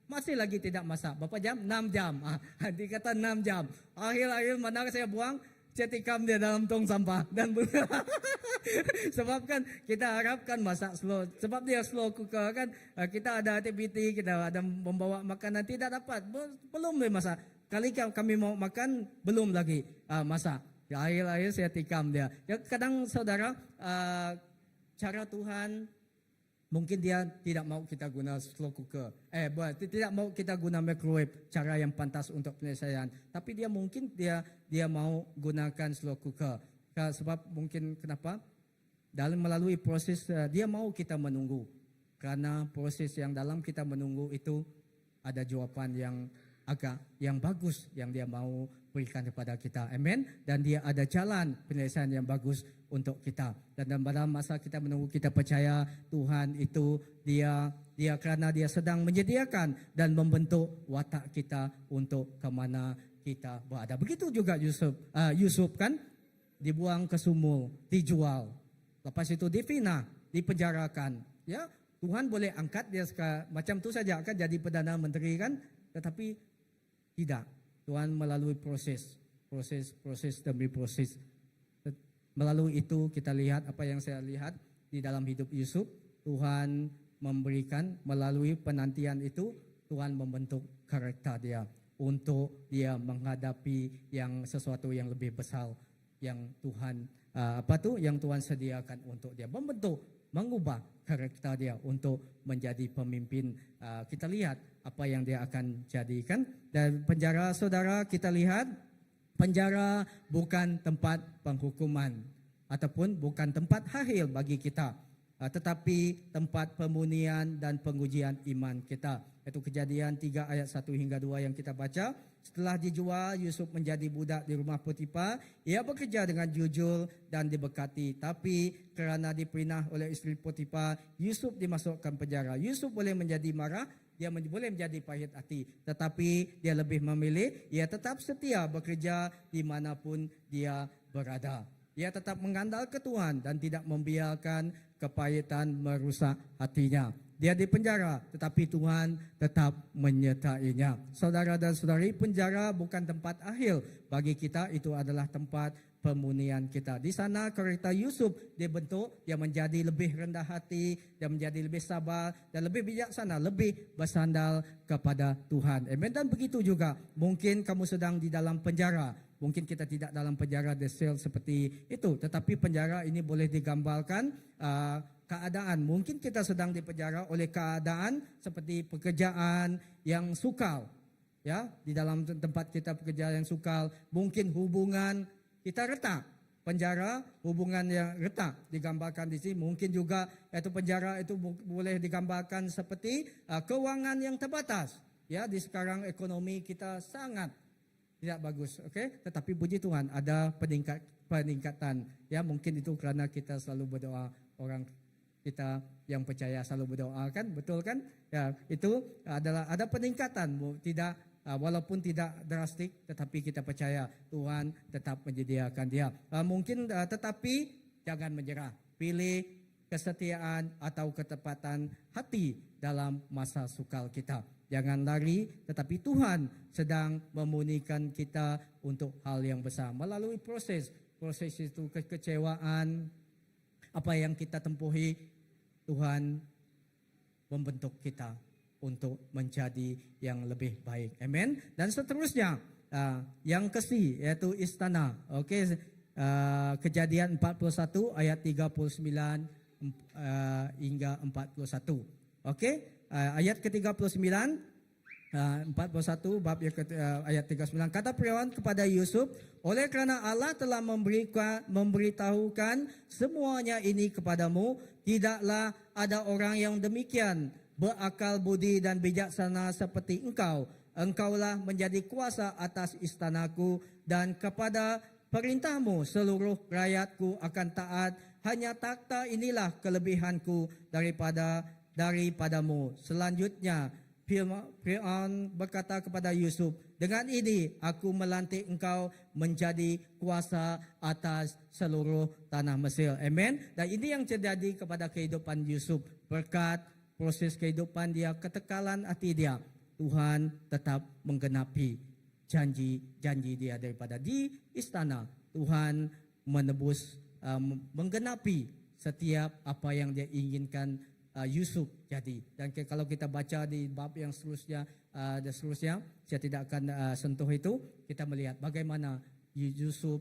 masih lagi tidak masak. Berapa jam? 6 jam. Dikata 6 jam. Akhir-akhir mana saya buang, saya tikam dia dalam tong sampah. Dan sebab kan kita harapkan masak slow. Sebab dia slow cooker kan. Kita ada aktiviti, kita ada membawa makanan, tidak dapat. Belum masak. Kali kami mau makan, belum lagi masak. Akhir-akhir saya tikam dia. Kadang saudara, cara Tuhan, mungkin dia tidak mau kita guna slow cooker. Tidak mau kita guna microwave, cara yang pantas untuk penyelesaian. Tapi dia mungkin dia mau gunakan slow cooker. Sebab mungkin kenapa? Melalui proses dia mau kita menunggu. Karena proses yang dalam kita menunggu itu ada jawapan yang bagus yang dia mau berikan kepada kita. Amen. Dan dia ada jalan penyelesaian yang bagus untuk kita. Dan dalam masa kita menunggu, kita percaya Tuhan itu dia kerana dia sedang menyediakan dan membentuk watak kita untuk ke mana kita berada. Begitu juga Yusuf kan dibuang ke sumur, dijual. Lepas itu difitnah, dipenjarakan. Ya, Tuhan boleh angkat dia macam tu saja kan jadi Perdana Menteri kan, tetapi tidak. Tuhan melalui proses demi proses. Melalui itu kita lihat apa yang saya lihat di dalam hidup Yusuf. Tuhan memberikan melalui penantian itu, Tuhan membentuk karakter dia untuk dia menghadapi sesuatu yang lebih besar yang Tuhan yang Tuhan sediakan untuk dia, membentuk, mengubah karakter dia untuk menjadi pemimpin. Kita lihat apa yang dia akan jadikan. Dan penjara, saudara, kita lihat penjara bukan tempat penghukuman ataupun bukan tempat akhir bagi kita, tetapi tempat pemurnian dan pengujian iman kita. Itu Kejadian 3 ayat 1 hingga 2 yang kita baca. Setelah dijual, Yusuf menjadi budak di rumah Potifar. Ia bekerja dengan jujur dan diberkati. Tapi kerana diperinah oleh isteri Potifar, Yusuf dimasukkan penjara. Yusuf boleh menjadi marah, dia boleh menjadi pahit hati. Tetapi dia lebih memilih, ia tetap setia bekerja dimanapun dia berada. Ia tetap mengandalkan Tuhan dan tidak membiarkan kepahitan merusak hatinya. Dia di penjara, tetapi Tuhan tetap menyertainya. Saudara dan saudari, penjara bukan tempat akhir bagi kita, itu adalah tempat pemurnian kita. Di sana karakter Yusuf dibentuk, dia menjadi lebih rendah hati, dia menjadi lebih sabar dan lebih bijaksana, lebih bersandar kepada Tuhan. Amen. Dan begitu juga, mungkin kamu sedang di dalam penjara. Mungkin kita tidak dalam penjara the sel seperti itu, tetapi penjara ini boleh digambarkan keadaan. Mungkin kita sedang dipenjara oleh keadaan seperti pekerjaan yang sukar. Ya, di dalam tempat kita pekerjaan yang sukar, mungkin hubungan kita retak. Penjara, hubungan yang retak digambarkan di sini. Mungkin juga itu penjara itu boleh digambarkan seperti keuangan yang terbatas. Ya, di sekarang ekonomi kita sangat tidak bagus, oke? Tetapi puji Tuhan ada peningkatan. Ya, mungkin itu karena kita selalu berdoa, orang kita yang percaya selalu berdoa kan, betul kan? Ya, itu adalah ada peningkatan, tidak walaupun tidak drastik, tetapi kita percaya Tuhan tetap menyediakan dia. Mungkin tetapi jangan menyerah. Pilih kesetiaan atau ketepatan hati dalam masa sukar kita. Jangan lari, tetapi Tuhan sedang memurnikan kita untuk hal yang besar. Melalui proses itu kekecewaan, apa yang kita tempuhi, Tuhan membentuk kita untuk menjadi yang lebih baik. Amin. Dan seterusnya, yang ke-C yaitu istana. Oke, Kejadian 41 ayat 39 hingga 41. Oke, ayat ke-39, 41 bab yang ayat 39. Kata Firaun kepada Yusuf, oleh kerana Allah telah memberitahukan semuanya ini kepadamu, tidaklah ada orang yang demikian berakal budi dan bijaksana seperti engkau. Engkaulah menjadi kuasa atas istanaku, dan kepada perintahmu seluruh rakyatku akan taat. Hanya takhta inilah kelebihanku daripadamu. Selanjutnya Firaun berkata kepada Yusuf, dengan ini aku melantik engkau menjadi kuasa atas seluruh tanah Mesir. Amen. Dan ini yang terjadi kepada kehidupan Yusuf. Berkat proses kehidupan dia, ketekalan hati dia, Tuhan tetap menggenapi janji-janji dia daripada di istana. Tuhan menebus, menggenapi setiap apa yang dia inginkan Yusuf jadi. Dan kalau kita baca di bab yang seterusnya, saya tidak akan sentuh itu. Kita melihat bagaimana Yusuf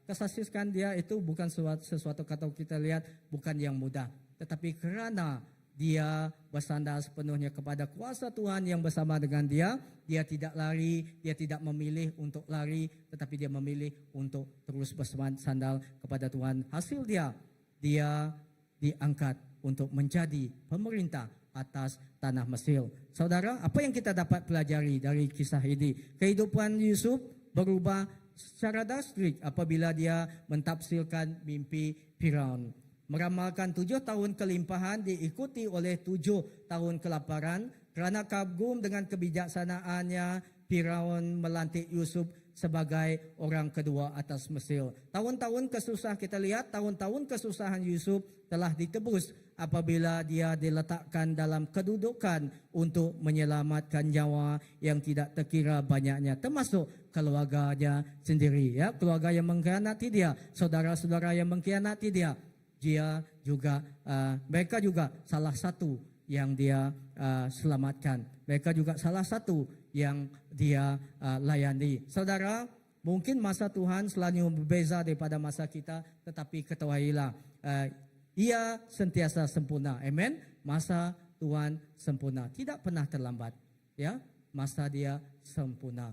kesasiskan dia itu bukan sesuatu kata kita lihat bukan yang mudah. Tetapi kerana dia bersandar sepenuhnya kepada kuasa Tuhan yang bersama dengan dia, dia tidak lari, dia tidak memilih untuk lari, tetapi dia memilih untuk terus bersandar kepada Tuhan. Hasil dia diangkat untuk menjadi pemerintah atas tanah Mesir. Saudara, apa yang kita dapat pelajari dari kisah ini? Kehidupan Yusuf berubah secara drastik apabila dia mentafsirkan mimpi Firaun. Meramalkan 7 tahun kelimpahan diikuti oleh 7 tahun kelaparan. Kerana kagum dengan kebijaksanaannya, Firaun melantik Yusuf sebagai orang kedua atas Mesir. Tahun-tahun kesusahan, kita lihat tahun-tahun kesusahan Yusuf telah ditebus apabila dia diletakkan dalam kedudukan untuk menyelamatkan nyawa yang tidak terkira banyaknya, termasuk keluarganya sendiri, ya, keluarga yang mengkhianati dia, saudara-saudara yang mengkhianati dia. Mereka juga salah satu yang dia selamatkan. Mereka juga salah satu yang dia layani. Saudara, mungkin masa Tuhan selalu berbeza daripada masa kita, tetapi ketahuilah, ia sentiasa sempurna. Amen. Masa Tuhan sempurna, tidak pernah terlambat. Ya, masa dia sempurna,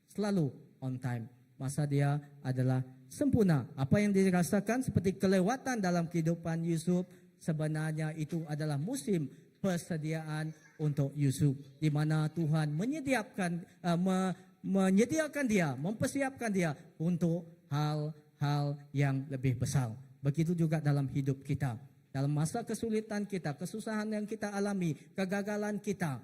selalu on time. Masa dia adalah sempurna. Apa yang dirasakan seperti kelewatan dalam kehidupan Yusuf, sebenarnya itu adalah musim persediaan untuk Yusuf, di mana Tuhan menyediakan dia, mempersiapkan dia untuk hal-hal yang lebih besar. Begitu juga dalam hidup kita. Dalam masa kesulitan kita, kesusahan yang kita alami, kegagalan kita,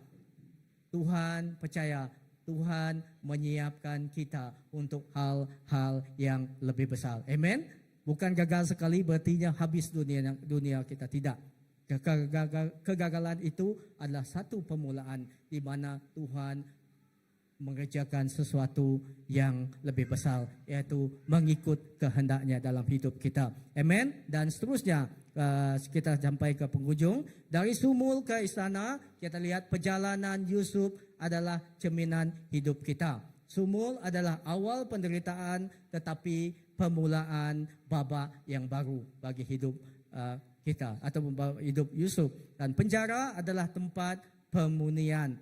Tuhan percaya, Tuhan menyiapkan kita untuk hal-hal yang lebih besar. Amen. Bukan gagal sekali berarti habis dunia kita, tidak. Kegagalan itu adalah satu permulaan di mana Tuhan mengerjakan sesuatu yang lebih besar, yaitu mengikut kehendaknya dalam hidup kita. Amen. Dan seterusnya kita sampai ke penghujung. Dari sumur ke istana, kita lihat perjalanan Yusuf adalah cerminan hidup kita. Sumur adalah awal penderitaan, tetapi permulaan babak yang baru bagi hidup kita atau hidup Yusuf. Dan penjara adalah tempat pemurnian,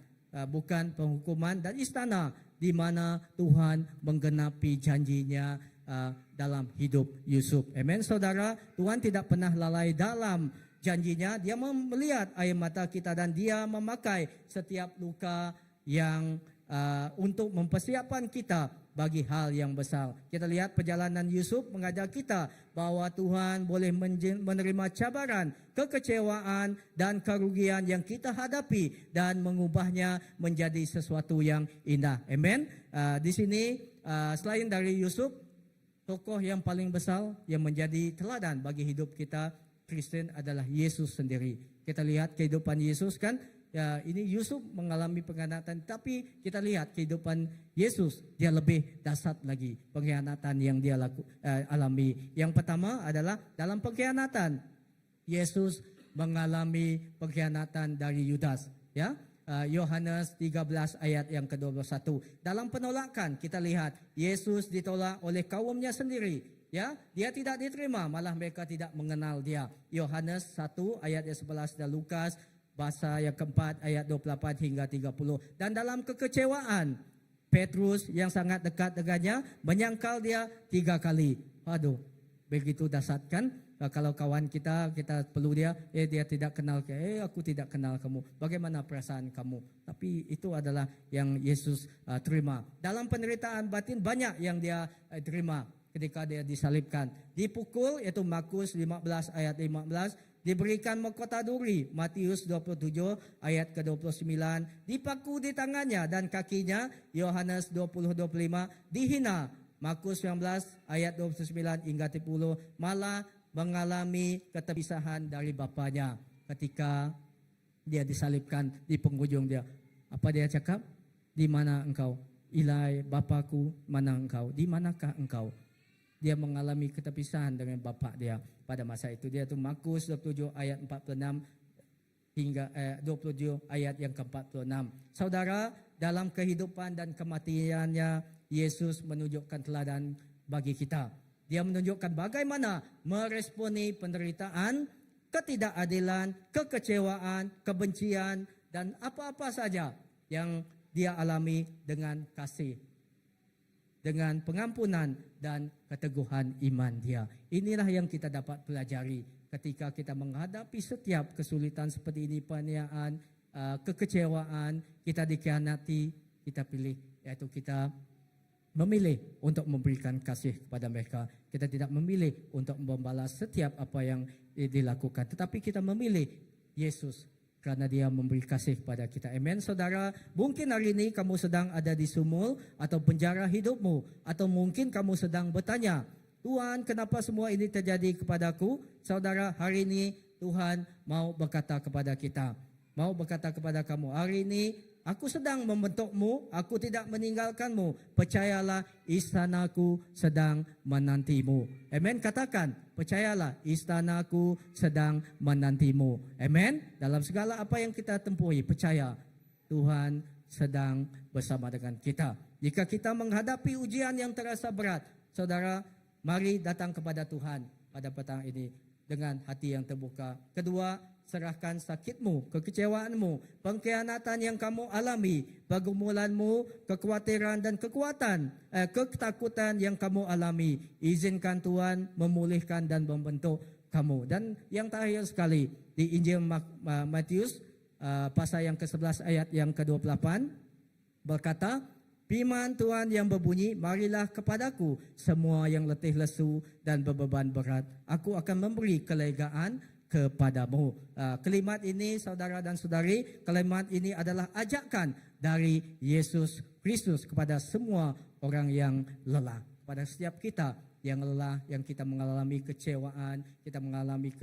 bukan penghukuman, dan istana di mana Tuhan menggenapi janjinya dalam hidup Yusuf. Amen, saudara. Tuhan tidak pernah lalai dalam janjinya. Dia melihat air mata kita dan dia memakai setiap luka yang untuk mempersiapkan kita bagi hal yang besar. Kita lihat perjalanan Yusuf mengajar kita bahwa Tuhan boleh menerima cabaran, kekecewaan dan kerugian yang kita hadapi dan mengubahnya menjadi sesuatu yang indah. Amen. Di sini selain dari Yusuf, tokoh yang paling besar yang menjadi teladan bagi hidup kita Kristen adalah Yesus sendiri. Kita lihat kehidupan Yesus kan, ya ini Yusuf mengalami pengkhianatan, tapi kita lihat kehidupan Yesus dia lebih dahsyat lagi pengkhianatan yang dia alami. Yang pertama adalah dalam pengkhianatan Yesus mengalami pengkhianatan dari Yudas, ya. Yohanes 13 ayat yang ke-21. Dalam penolakan kita lihat Yesus ditolak oleh kaumnya sendiri. Ya, dia tidak diterima, malah mereka tidak mengenal dia. Yohanes 1 ayat 11 dan Lukas bahasa yang keempat ayat 28 hingga 30. Dan dalam kekecewaan, Petrus yang sangat dekat dengannya menyangkal dia 3 kali. Aduh, begitu dahsyat kan? Kalau kawan kita perlu dia tidak kenal, aku tidak kenal kamu. Bagaimana perasaan kamu? Tapi itu adalah yang Yesus terima. Dalam penderitaan batin banyak yang dia terima ketika dia disalibkan. Dipukul, yaitu Markus 15 ayat 15. Diberikan mahkota duri, Matius 27 ayat ke-29. Dipaku di tangannya dan kakinya, Yohanes 20-25. Dihina, Markus 19 ayat 29 hingga 30. Malah mengalami keterpisahan dari bapanya ketika dia disalibkan di penghujung dia. Apa dia cakap? Di mana engkau? Ilai Bapakku, mana engkau? Di manakah engkau? Dia mengalami keterpisahan dengan bapa dia pada masa itu. Dia itu Markus 27 ayat 46 hingga 27 ayat yang ke-46. Saudara, dalam kehidupan dan kematiannya Yesus menunjukkan teladan bagi kita. Dia menunjukkan bagaimana meresponi penderitaan, ketidakadilan, kekecewaan, kebencian dan apa-apa saja yang dia alami dengan kasih, dengan pengampunan dan keteguhan iman dia. Inilah yang kita dapat pelajari ketika kita menghadapi setiap kesulitan seperti ini, penganiayaan, kekecewaan, kita dikhianati, kita pilih, yaitu kita memilih untuk memberikan kasih kepada mereka. Kita tidak memilih untuk membalas setiap apa yang dilakukan, tetapi kita memilih Yesus karena dia memberi kasih kepada kita. Amen, saudara. Mungkin hari ini kamu sedang ada di sumul atau penjara hidupmu. Atau mungkin kamu sedang bertanya, Tuhan, kenapa semua ini terjadi kepadaku? Saudara, hari ini Tuhan mau berkata kepada kita, mau berkata kepada kamu, hari ini aku sedang membentukmu, aku tidak meninggalkanmu. Percayalah, istanaku sedang menantimu. Amen, katakan, percayalah, istanaku sedang menantimu. Amen. Dalam segala apa yang kita tempuhi, percaya Tuhan sedang bersama dengan kita. Jika kita menghadapi ujian yang terasa berat, saudara, mari datang kepada Tuhan pada petang ini dengan hati yang terbuka. Kedua, serahkan sakitmu, kekecewaanmu, pengkhianatan yang kamu alami, pergumulanmu, kekhawatiran dan ketakutan yang kamu alami. Izinkan Tuhan memulihkan dan membentuk kamu. Dan yang terakhir sekali, di Injil Matius pasal yang ke-11 ayat yang ke-28 berkata, firman Tuhan yang berbunyi, marilah kepadaku semua yang letih lesu dan berbeban berat, aku akan memberi kelegaan kepadamu. Kalimat ini, saudara dan saudari, kalimat ini adalah ajakan dari Yesus Kristus kepada semua orang yang lelah. Pada setiap kita yang lelah, yang kita mengalami kecewaan, kita mengalami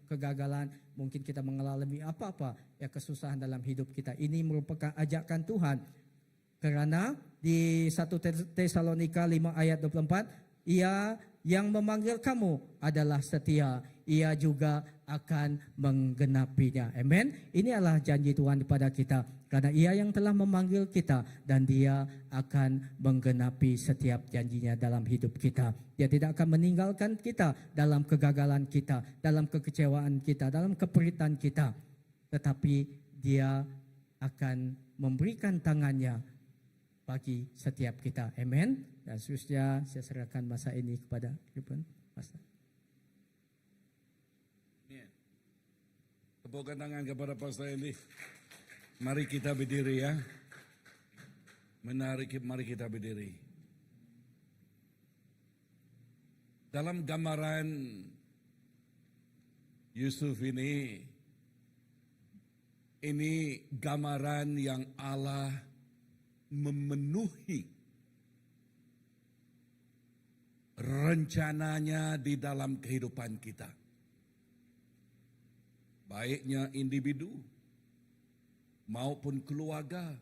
kegagalan, mungkin kita mengalami apa-apa ya kesusahan dalam hidup kita. Ini merupakan ajakan Tuhan. Karena di 1 Tesalonika 5 ayat 24, Ia yang memanggil kamu adalah setia, Ia juga akan menggenapinya. Amen. Ini adalah janji Tuhan kepada kita. Karena Ia yang telah memanggil kita dan Dia akan menggenapi setiap janjinya dalam hidup kita. Dia tidak akan meninggalkan kita dalam kegagalan kita, dalam kekecewaan kita, dalam keperitan kita. Tetapi Dia akan memberikan tangannya bagi setiap kita. Amen. Dan seterusnya saya serahkan masa ini kepada Pastor. Tepukkan tangan kepada Pastor Eli. Mari kita berdiri ya. Mari kita berdiri. Dalam gambaran Yusuf ini gambaran yang Allah memenuhi rencananya di dalam kehidupan kita. Baiknya individu maupun keluarga,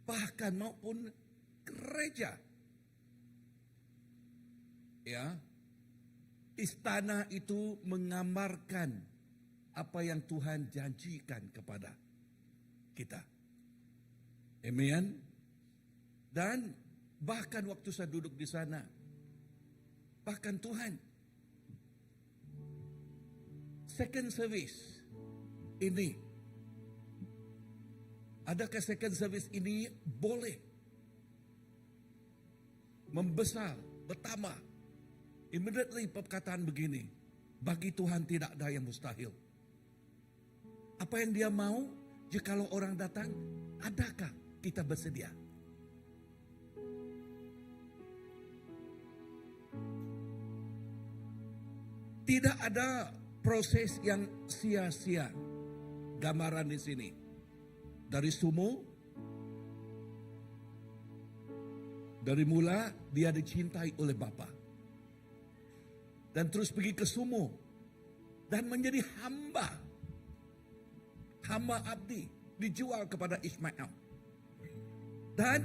bahkan maupun gereja. Ya, istana itu menggambarkan apa yang Tuhan janjikan kepada kita. Amen. Dan bahkan waktu saya duduk di sana, bahkan Tuhan, second service ini, adakah second service ini boleh membesar, bertambah? Immediately perkataan begini, bagi Tuhan tidak ada yang mustahil. Apa yang Dia mau, jikalau orang datang, adakah kita bersedia? Tidak ada proses yang sia-sia. Gambaran di sini. Dari sumu, dari mula dia dicintai oleh Bapa. Dan terus pergi ke sumu. Dan menjadi hamba. Hamba abdi. Dijual kepada Ismail. Dan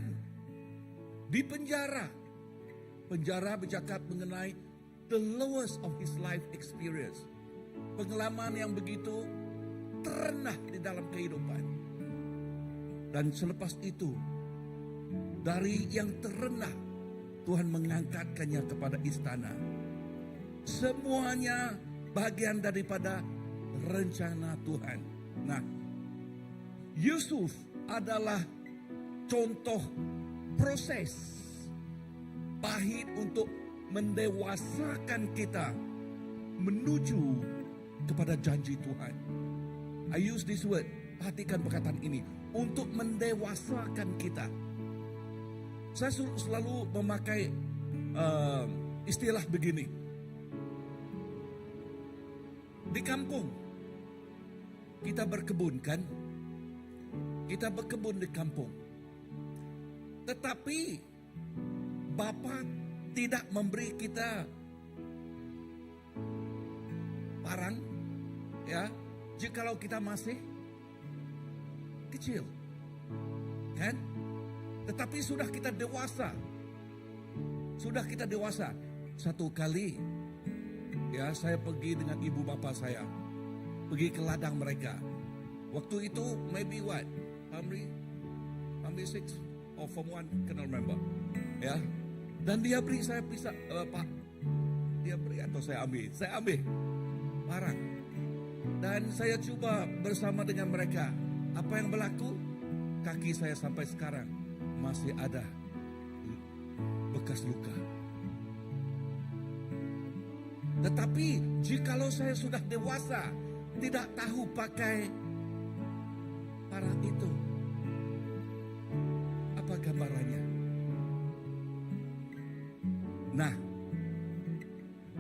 di penjara. Penjara bercakap mengenai the lowest of his life experience. Pengalaman yang begitu terendah di dalam kehidupan. Dan selepas itu, dari yang terendah, Tuhan mengangkatkannya kepada istana. Semuanya bagian daripada rencana Tuhan. Nah, Yusuf adalah contoh proses pahit untuk mendewasakan kita menuju kepada janji Tuhan. I use this word, perhatikan perkataan ini, untuk mendewasakan kita. Saya selalu memakai istilah begini. Di kampung kita berkebun kan? Kita berkebun di kampung. Tetapi Bapa tidak memberi kita barang, ya, jikalau kita masih kecil, kan? Tetapi sudah kita dewasa, Satu kali, ya, saya pergi dengan ibu bapa saya, pergi ke ladang mereka. Waktu itu maybe what, primary 6 or form 1, cannot remember, ya. Dan dia beri saya pisah, Pak. Dia beri atau saya ambil barang. Dan saya coba bersama dengan mereka. Apa yang berlaku? Kaki saya sampai sekarang masih ada bekas luka. Tetapi jikalau saya sudah dewasa, tidak tahu pakai barang itu, apa gambarannya? Nah,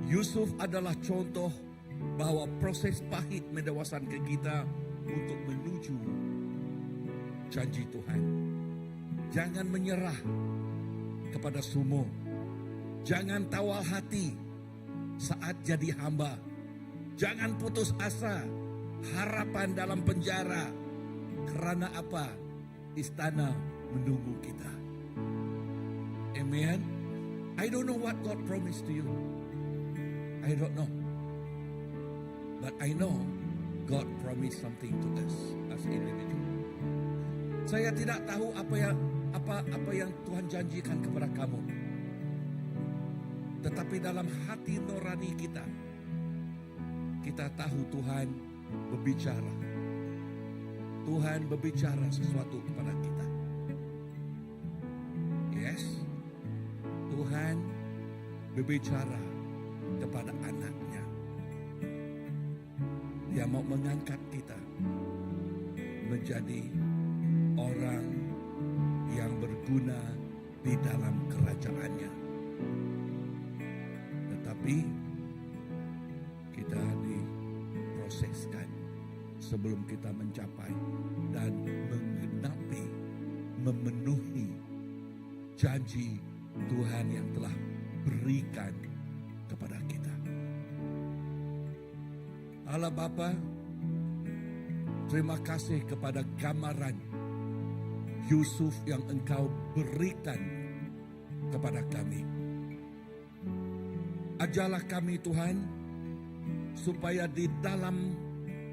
Yusuf adalah contoh bahwa proses pahit mendewasakan kita untuk menuju janji Tuhan. Jangan menyerah kepada sumo. Jangan tawar hati saat jadi hamba. Jangan putus asa, harapan dalam penjara. Karena apa? Istana menunggu kita. Amen. I don't know what God promised to you. I don't know. But I know God promised something to us as individual. Saya tidak tahu apa yang Tuhan janjikan kepada kamu. Tetapi dalam hati nurani kita tahu Tuhan berbicara. Tuhan berbicara sesuatu kepada kita. Yes. Tuhan berbicara kepada anaknya. Dia mau mengangkat kita menjadi orang yang berguna di dalam kerajaannya. Tetapi kita diproseskan sebelum kita mencapai dan menggenapi, memenuhi janji Tuhan yang telah berikan kepada kita. Allah Bapa, terima kasih kepada gambaran Yusuf yang Engkau berikan kepada kami. Ajarlah kami Tuhan, supaya di dalam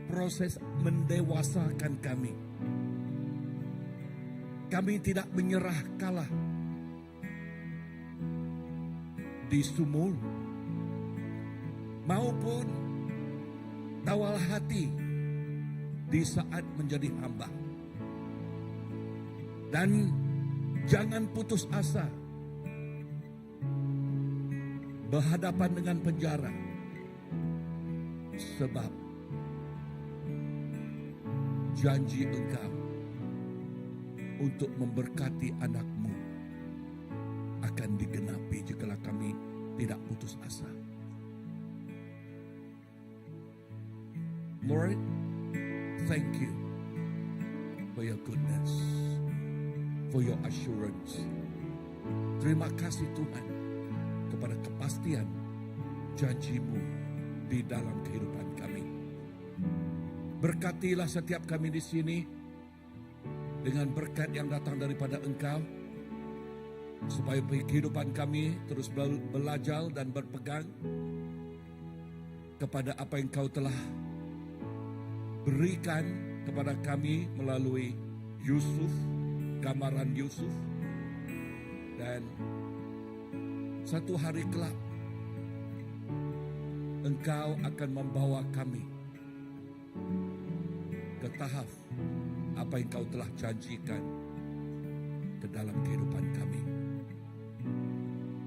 proses mendewasakan kami tidak menyerah kalah di sumur maupun tawal hati di saat menjadi hamba. Dan jangan putus asa berhadapan dengan penjara, sebab janji Engkau untuk memberkati anak-Mu akan digenapi jikalau kami tidak putus asa. Lord, thank you for your goodness, for your assurance. Terima kasih Tuhan kepada kepastian janji-Mu di dalam kehidupan kami. Berkatilah setiap kami di sini dengan berkat yang datang daripada Engkau, supaya kehidupan kami terus belajar dan berpegang kepada apa yang Kau telah berikan kepada kami melalui Yusuf, gambaran Yusuf. Dan satu hari kelak Engkau akan membawa kami ke tahap apa yang Kau telah janjikan ke dalam kehidupan kami.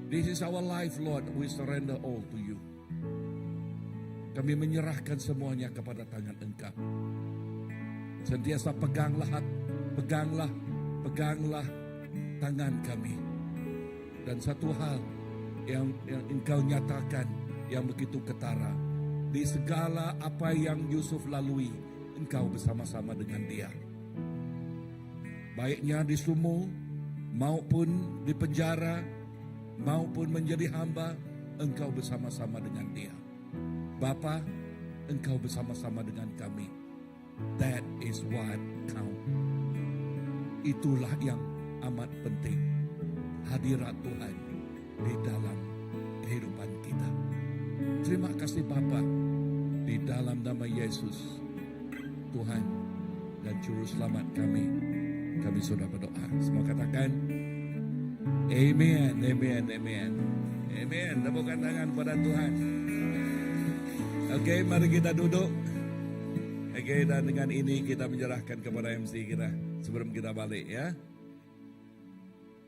This is our life, Lord. We surrender all to you. Kami menyerahkan semuanya kepada tangan Engkau. Sentiasa peganglah tangan kami. Dan satu hal yang Engkau nyatakan yang begitu ketara, di segala apa yang Yusuf lalui, Engkau bersama-sama dengan dia. Baiknya di sumur, maupun di penjara, maupun menjadi hamba, Engkau bersama-sama dengan dia. Bapa, Engkau bersama-sama dengan kami. That is what count. Itulah yang amat penting. Hadirat Tuhan di dalam kehidupan kita. Terima kasih Bapa, di dalam nama Yesus, Tuhan dan Juru Selamat kami sudah berdoa. Semua katakan Amen, amen, amen. Amen. Tepukkan tangan pada Tuhan. Oke, mari kita duduk. Oke, dan dengan ini kita menyerahkan kepada MC kita sebelum kita balik ya.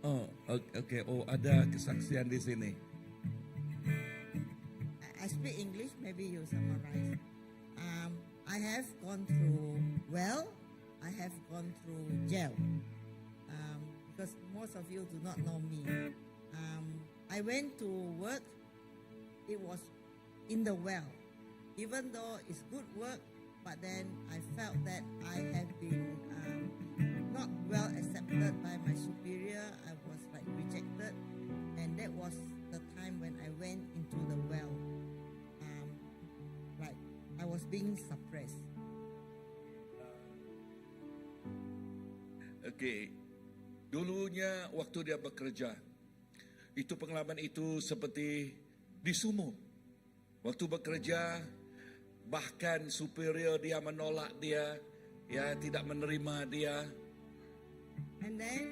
Oh, oke. Oh, ada kesaksian di sini. I speak English, maybe you summarize. I have gone through, I have gone through jail. Because most of you do not know me. I went to work, it was in the well. Even though it's good work, but then I felt that I have been not well accepted by my superior. I was like rejected, and that was the time when I went into the well. Like I was being suppressed. Oke. Dulunya waktu dia bekerja, itu pengalaman itu seperti di sumur. Waktu bekerja, bahkan superior dia menolak dia, ya tidak menerima dia. And then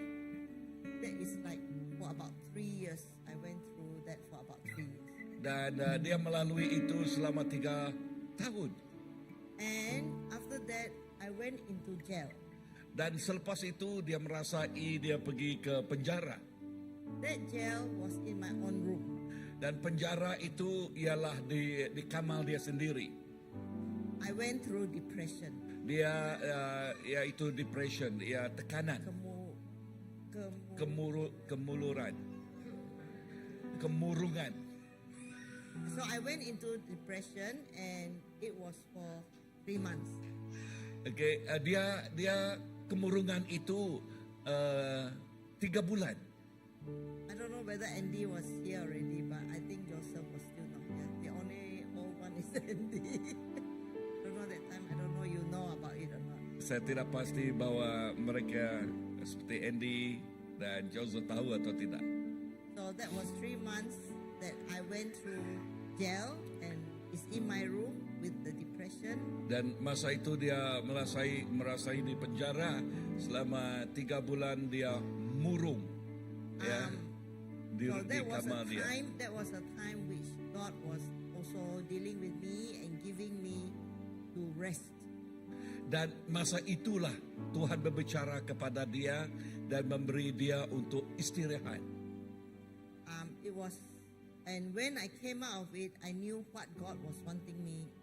that is like for about 3 years. I went through that for about 3 years. Dan dia melalui itu selama 3 tahun. And after that, I went into jail. Dan selepas itu dia merasai dia pergi ke penjara. That jail was in my own room. Dan penjara itu ialah di kamar dia sendiri. I went through depression. Dia yaitu depression, ya tekanan. Kemurungan. So I went into depression and it was for 3 months. Okay, dia kemurungan itu 3 bulan. I don't know whether Andy was here already, but I think Joseph was still not here. The only old one is Andy. Don't know that time. I don't know you know about it or not. Saya tidak pasti bahwa mereka seperti Andy dan Joseph tahu atau tidak. So that was 3 months that I went through jail and is in my room with the depression. Dan masa itu dia merasai di penjara selama 3 bulan dia murung. Ya, di So that was kamar a dia. time. That was a time which God was also dealing with me and giving me to rest. Dan masa itulah Tuhan berbicara kepada dia dan memberi dia untuk istirahat. It was, and when I came out of it, I knew what God was wanting me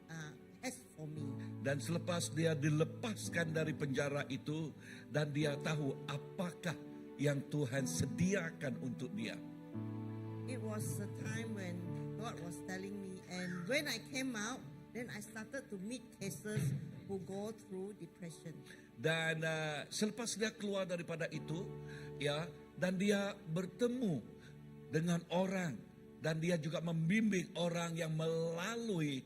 has for me. Dan selepas dia dilepaskan dari penjara itu dan dia tahu apakah yang Tuhan sediakan untuk dia. It was a time when God was telling me, and when I came out, then I started to meet cases who go through depression. Dan selepas dia keluar daripada itu, ya, dan dia bertemu dengan orang dan dia juga membimbing orang yang melalui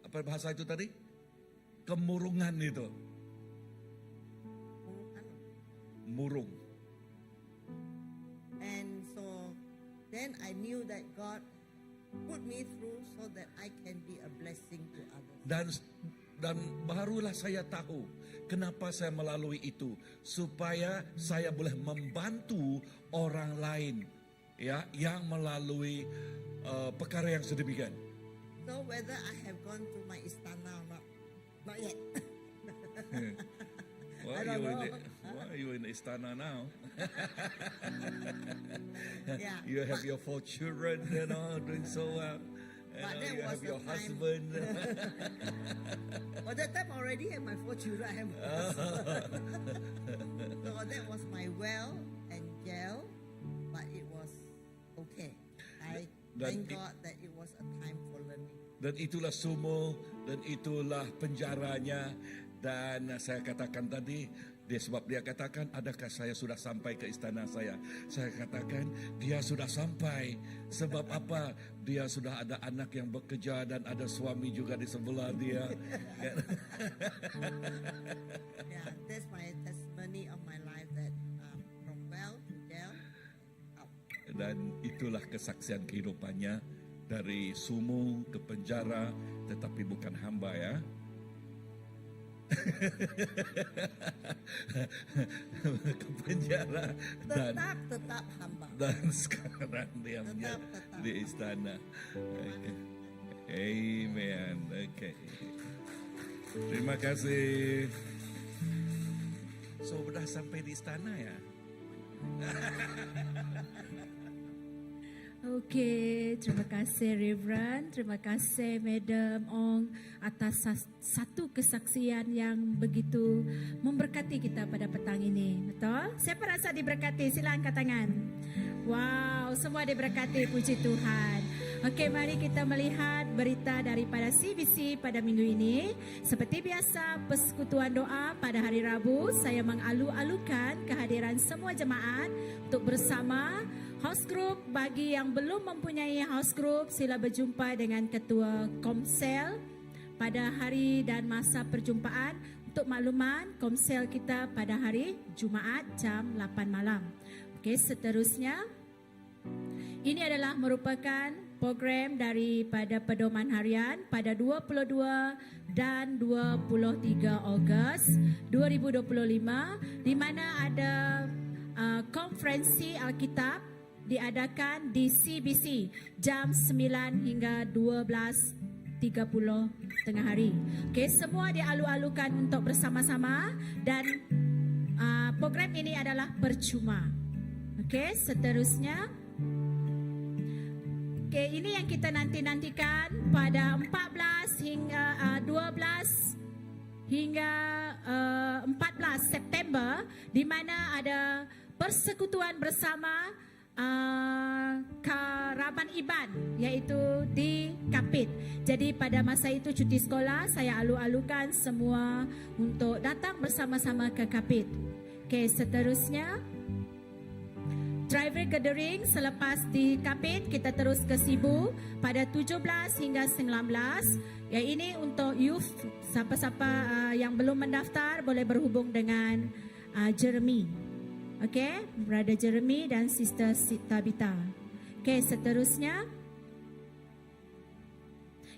apa bahasa itu tadi? Kemurungan itu. Murung. And so then I knew that God put me through so that I can be a blessing to others. Dan barulah saya tahu kenapa saya melalui itu, supaya saya boleh membantu orang lain, ya, yang melalui perkara yang sedemikian. So whether I have gone to my istana or not yet. Why I don't know. Why are you in Istana now? Yeah. You have your 4 children, doing so well. But that You was have the your time. husband. By that time I already have my 4 children. I have my husband. So that was my well and jail, but it was okay. I Dan thank God that it was a time for learning. Dan itulah sumo, dan itulah penjaranya. Dan saya katakan tadi, sebab dia katakan, adakah saya sudah sampai ke istana saya? Saya katakan, dia sudah sampai. Sebab apa? Dia sudah ada anak yang bekerja dan ada suami juga di sebelah dia. Yeah, that's my testimony of my life that from well to jail out. Dan itulah kesaksian kehidupannya, dari sumo ke penjara, tetapi bukan hamba, ya. Ke penjara Tetap hamba. dan sekarang dia Tetap. di istana. Okay. Amen. Okay. Terima kasih. So sudah sampai di istana, ya. Okey, terima kasih Reverend, terima kasih Madam Ong atas satu kesaksian yang begitu memberkati kita pada petang ini. Betul? Siapa rasa diberkati? Sila angkat tangan. Wow, semua diberkati, puji Tuhan. Okey, mari kita melihat berita daripada CBC pada minggu ini. Seperti biasa, persekutuan doa pada hari Rabu, saya mengalu-alukan kehadiran semua jemaat untuk bersama house group. Bagi yang belum mempunyai house group, sila berjumpa dengan Ketua Komsel pada hari dan masa perjumpaan. Untuk makluman, Komsel kita pada hari Jumaat jam 8 malam. Okey, seterusnya, ini adalah merupakan program daripada pedoman harian pada 22 dan 23 Ogos 2025, di mana ada konferensi Alkitab diadakan di CBC jam 9 hingga 12.30 tengah hari. Okey, semua dialu-alukan untuk bersama-sama dan program ini adalah percuma. Okey, seterusnya, okey, ini yang kita nantikan pada 14 hingga 12 hingga 14 September, di mana ada persekutuan bersama Karaban Iban, yaitu di Kapit. Jadi pada masa itu cuti sekolah, saya alu-alukan semua untuk datang bersama-sama ke Kapit. Okey, seterusnya driver gathering selepas di Kapit, kita terus ke Sibu pada 17 hingga 19. Yang ini untuk youth, siapa-siapa yang belum mendaftar boleh berhubung dengan Jeremy. Okey, Brother Jeremy dan Sister Tabitha. Okey, seterusnya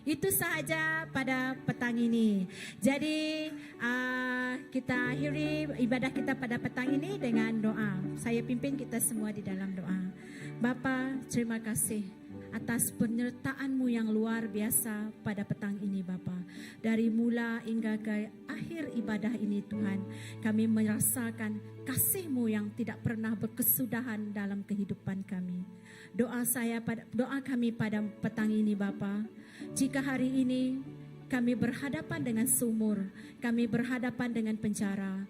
itu sahaja pada petang ini. Jadi kita akhiri ibadah kita pada petang ini dengan doa. Saya pimpin kita semua di dalam doa. Bapa, terima kasih atas penyertaan-Mu yang luar biasa pada petang ini Bapa. Dari mula hingga ke akhir ibadah ini Tuhan, kami merasakan kasih-Mu yang tidak pernah berkesudahan dalam kehidupan kami. Doa kami pada petang ini Bapa, jika hari ini kami berhadapan dengan sumur, kami berhadapan dengan penjara,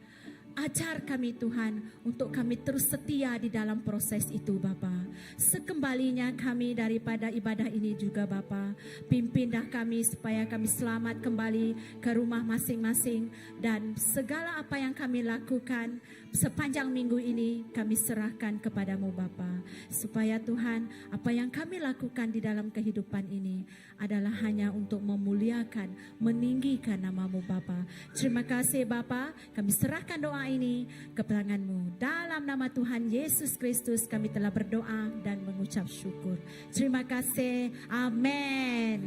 ajar kami Tuhan untuk kami terus setia di dalam proses itu Bapa. Sekembalinya kami daripada ibadah ini juga Bapa, pimpinlah kami supaya kami selamat kembali ke rumah masing-masing, dan segala apa yang kami lakukan sepanjang minggu ini kami serahkan kepadamu Bapa, supaya Tuhan apa yang kami lakukan di dalam kehidupan ini adalah hanya untuk memuliakan, meninggikan nama-Mu Bapa. Terima kasih Bapa, kami serahkan doa ini ke tangan-Mu. Dalam nama Tuhan Yesus Kristus kami telah berdoa dan mengucap syukur. Terima kasih. Amin.